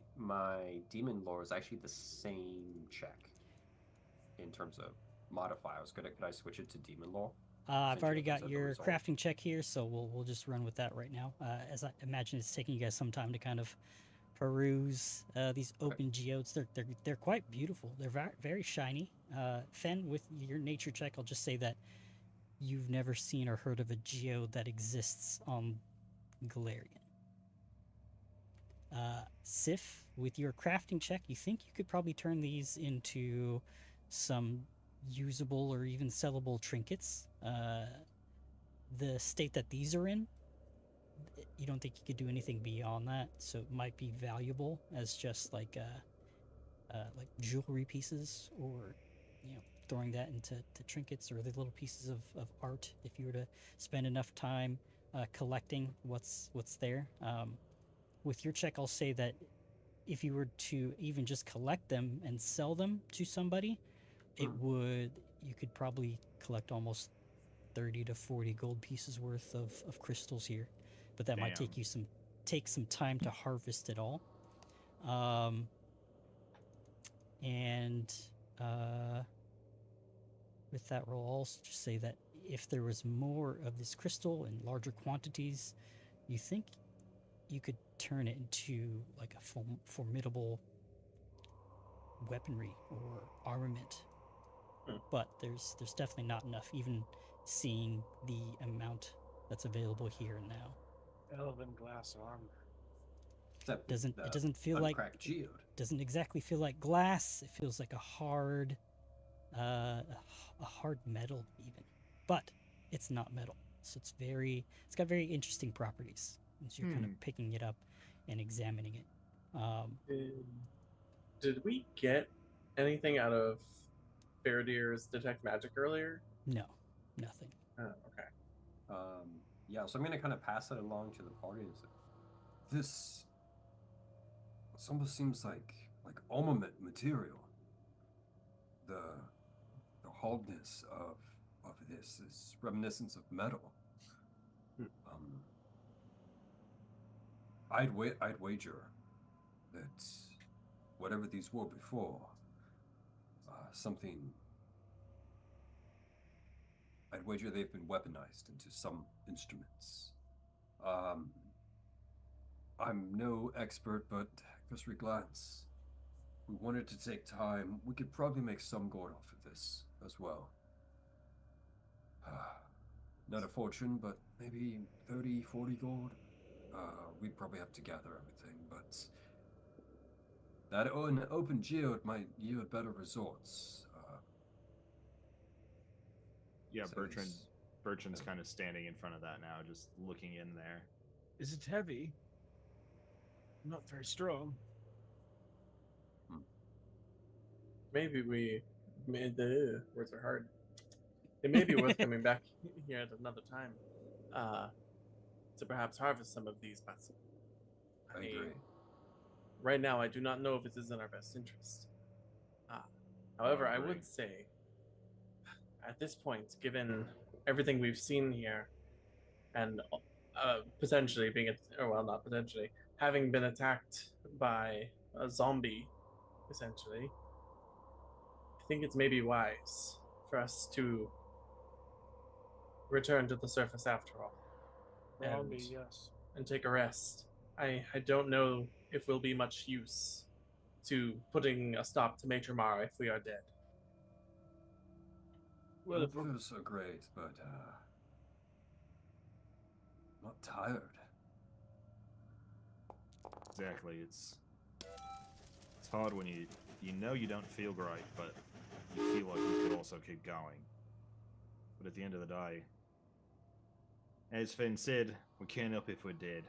demon lore is actually the same check in terms of modifiers. Could I switch it to demon lore? I've already got your crafting check here, so we'll just run with that right now. As I imagine, it's taking you guys some time to kind of peruse these open geodes. They're quite beautiful. They're very shiny. Fen, with your nature check, I'll just say that you've never seen or heard of a geode that exists on Galarian. Sif, with your crafting check, you think you could probably turn these into some usable or even sellable trinkets. The state that these are in, you don't think you could do anything beyond that, so it might be valuable as just like jewelry pieces, or throwing that into trinkets or the little pieces of art if you were to spend enough time collecting what's there. With your check, I'll say that if you were to even just collect them and sell them to somebody, it would, you could probably collect almost 30 to 40 gold pieces worth of crystals here, but that might Damn. take some time to harvest it all. And with that, we'll also just say that if there was more of this crystal in larger quantities, you think you could turn it into like a formidable weaponry or armament. But there's definitely not enough, even seeing the amount that's available here and now. Elven glass armor. Except It doesn't feel like uncracked geode. doesn't exactly feel like glass. It feels like a hard hard metal even, but it's not metal, so it's got very interesting properties as you're kind of picking it up and examining it. Did we get anything out of Faradir's detect magic earlier? No, nothing. Oh, okay. Yeah, so I'm gonna kind of pass it along to the party. This almost seems like armament material. The hardness of this is reminiscent of metal. I'd wager that whatever these were before, something. I'd wager they've been weaponized into some instruments. I'm no expert, but first glance, we wanted to take time. We could probably make some gold off of this as well. Not a fortune, but maybe 30, 40 gold. We'd probably have to gather everything, but that an open geode might yield better results. Yeah, So Bertrand's kind of standing in front of that now, just looking in there. Is it heavy? Not very strong. Maybe we made the words are hard. It may be worth coming back here at another time to perhaps harvest some of these, but I agree. Right now, I do not know if it is in our best interest. However, I agree. would say, at this point, given everything we've seen here, and potentially not potentially, having been attacked by a zombie, essentially, I think it's maybe wise for us to return to the surface after all. Zombie, yes. And take a rest. I don't know if we'll be much use to putting a stop to Major Mara if we are dead. Well, It feels so great, but not tired. Exactly. It's hard when you know you don't feel great, but you feel like you could also keep going. But at the end of the day, as Finn said, we can't help if we're dead.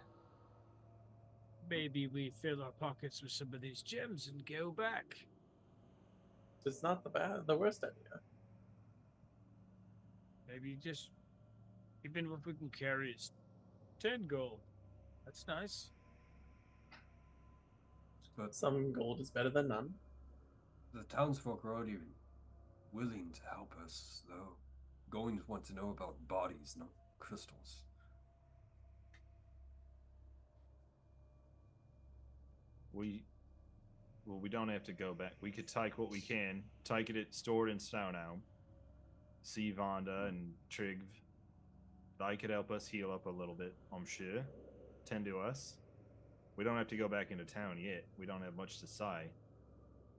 maybe we fill our pockets with some of these gems and go back. It's not the worst idea. Maybe just, even if we can carry is 10 gold. That's nice. But Some gold is better than none. the townsfolk are already willing to help us, though. Going to want to know about bodies, not crystals. We don't have to go back. We could take what we can, take it, store it in Stonehelm. See Vonda and Trigv. They could help us heal up a little bit, I'm sure. Tend to us. We don't have to go back into town yet. We don't have much to say.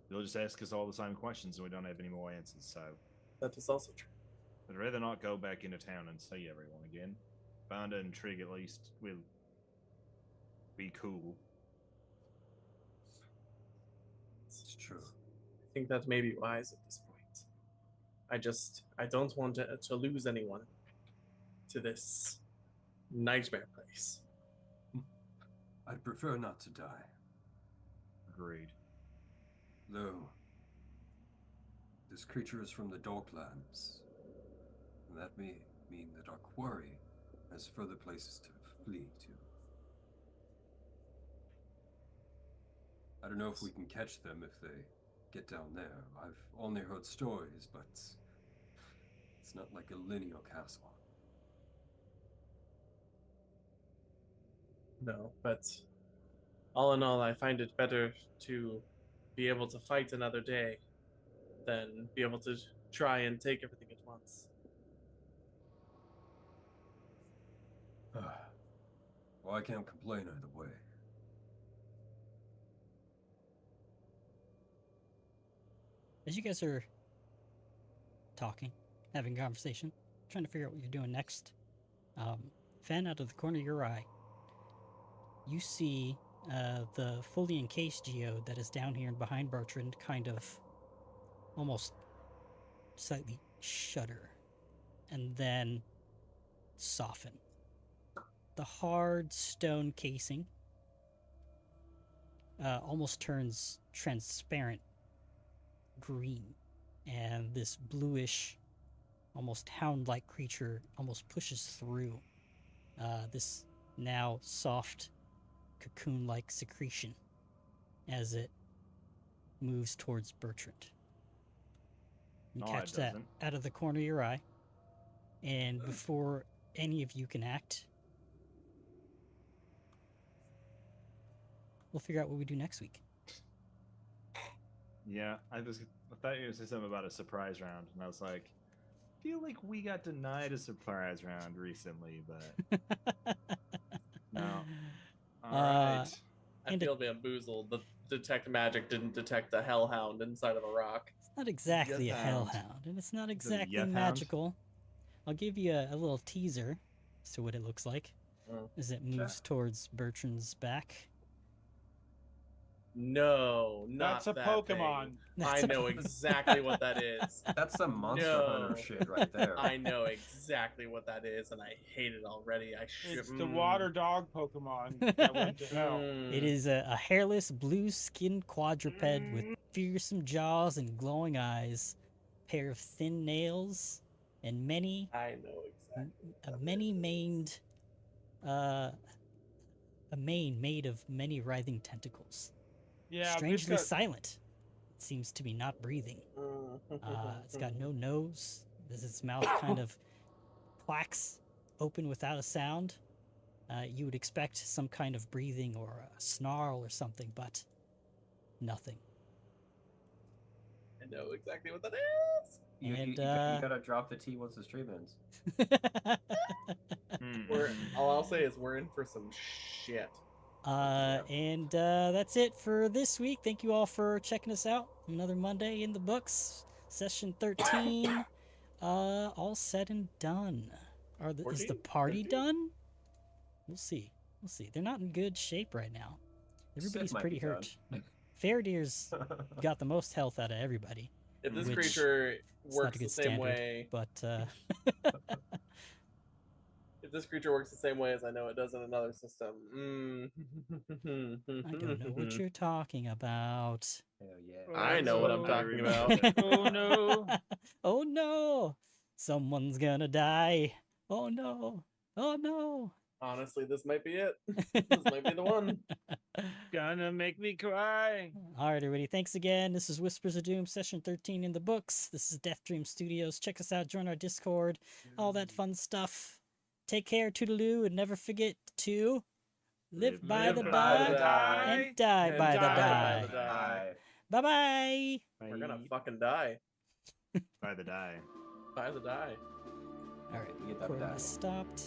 They'll just ask us all the same questions and we don't have any more answers, so... That is also true. I'd rather not go back into town and see everyone again. Vonda and Trig at least will be cool. It's true. I think that may be wise at this point. I don't want to lose anyone to this nightmare place. I'd prefer not to die. Agreed. Though, this creature is from the Darklands, and that may mean that our quarry has further places to flee to. I don't know if we can catch them if they get down there. I've only heard stories, but it's not like a linear castle. No, but all in all, I find it better to be able to fight another day than be able to try and take everything at once. Well, I can't complain either way. As you guys are talking, having a conversation, trying to figure out what you're doing next, Fen, out of the corner of your eye, you see the fully encased geode that is down here and behind Bertrand kind of almost slightly shudder and then soften. The hard stone casing almost turns transparent green, and this bluish, almost hound-like creature almost pushes through this now soft cocoon-like secretion as it moves towards Bertrand. You No, catch it that doesn't. out of the corner of your eye, and before any of you can act, we'll figure out what we do next week. Yeah, I thought you were going to say something about a surprise round, and I was like, I feel like we got denied a surprise round recently, but no. All right. I And feel bamboozled. The detect magic didn't detect the hellhound inside of a rock. it's not exactly Yes, a hound. hellhound, and it's not it a exactly yes hound? magical. I'll give you a little teaser as to what it looks like as it moves towards Bertrand's back. No, not That's a that Pokemon. thing. That's I a know Pokemon. exactly what that is. That's some Monster No. Hunter shit right there. I know exactly what that is, and I hate it already. I should. It's the water dog Pokemon that went to hell. It is a hairless, blue-skinned quadruped with fearsome jaws and glowing eyes, pair of thin nails, and I know exactly. a many-maned, a mane made of many writhing tentacles. Yeah, Strangely this silent. It seems to be not breathing. It's got no nose. As its mouth kind of clacks open without a sound. You would expect some kind of breathing or a snarl or something, but nothing. I know exactly what that is. You gotta drop the T once the stream ends. All I'll say is we're in for some shit. And that's it for this week. Thank you all for checking us out. Another Monday in the books. Session 13. All said and done. Is the 14? party 15? done? We'll see. We'll see. They're not in good shape right now. Everybody's Sid might pretty be hurt. Fairdeer's got the most health out of everybody. If this Which creature It's not a works the good same standard, way, but if this creature works the same way as I know it does in another system, I don't know what you're talking about. Hell yeah. I know what I'm talking about. Oh no. Oh no! Someone's gonna die. Oh no! Oh no! Honestly, this might be it. This might be the one. Gonna make me cry. All right, everybody. Thanks again. This is Whispers of Doom, session 13 in the books. This is Death Dream Studios. Check us out. Join our Discord. All that fun stuff. Take care, toodaloo, and never forget to live by the die and die by the die. Bye-bye. We're gonna fucking die. By the die. By the die. All right, You get that recording die. is stopped.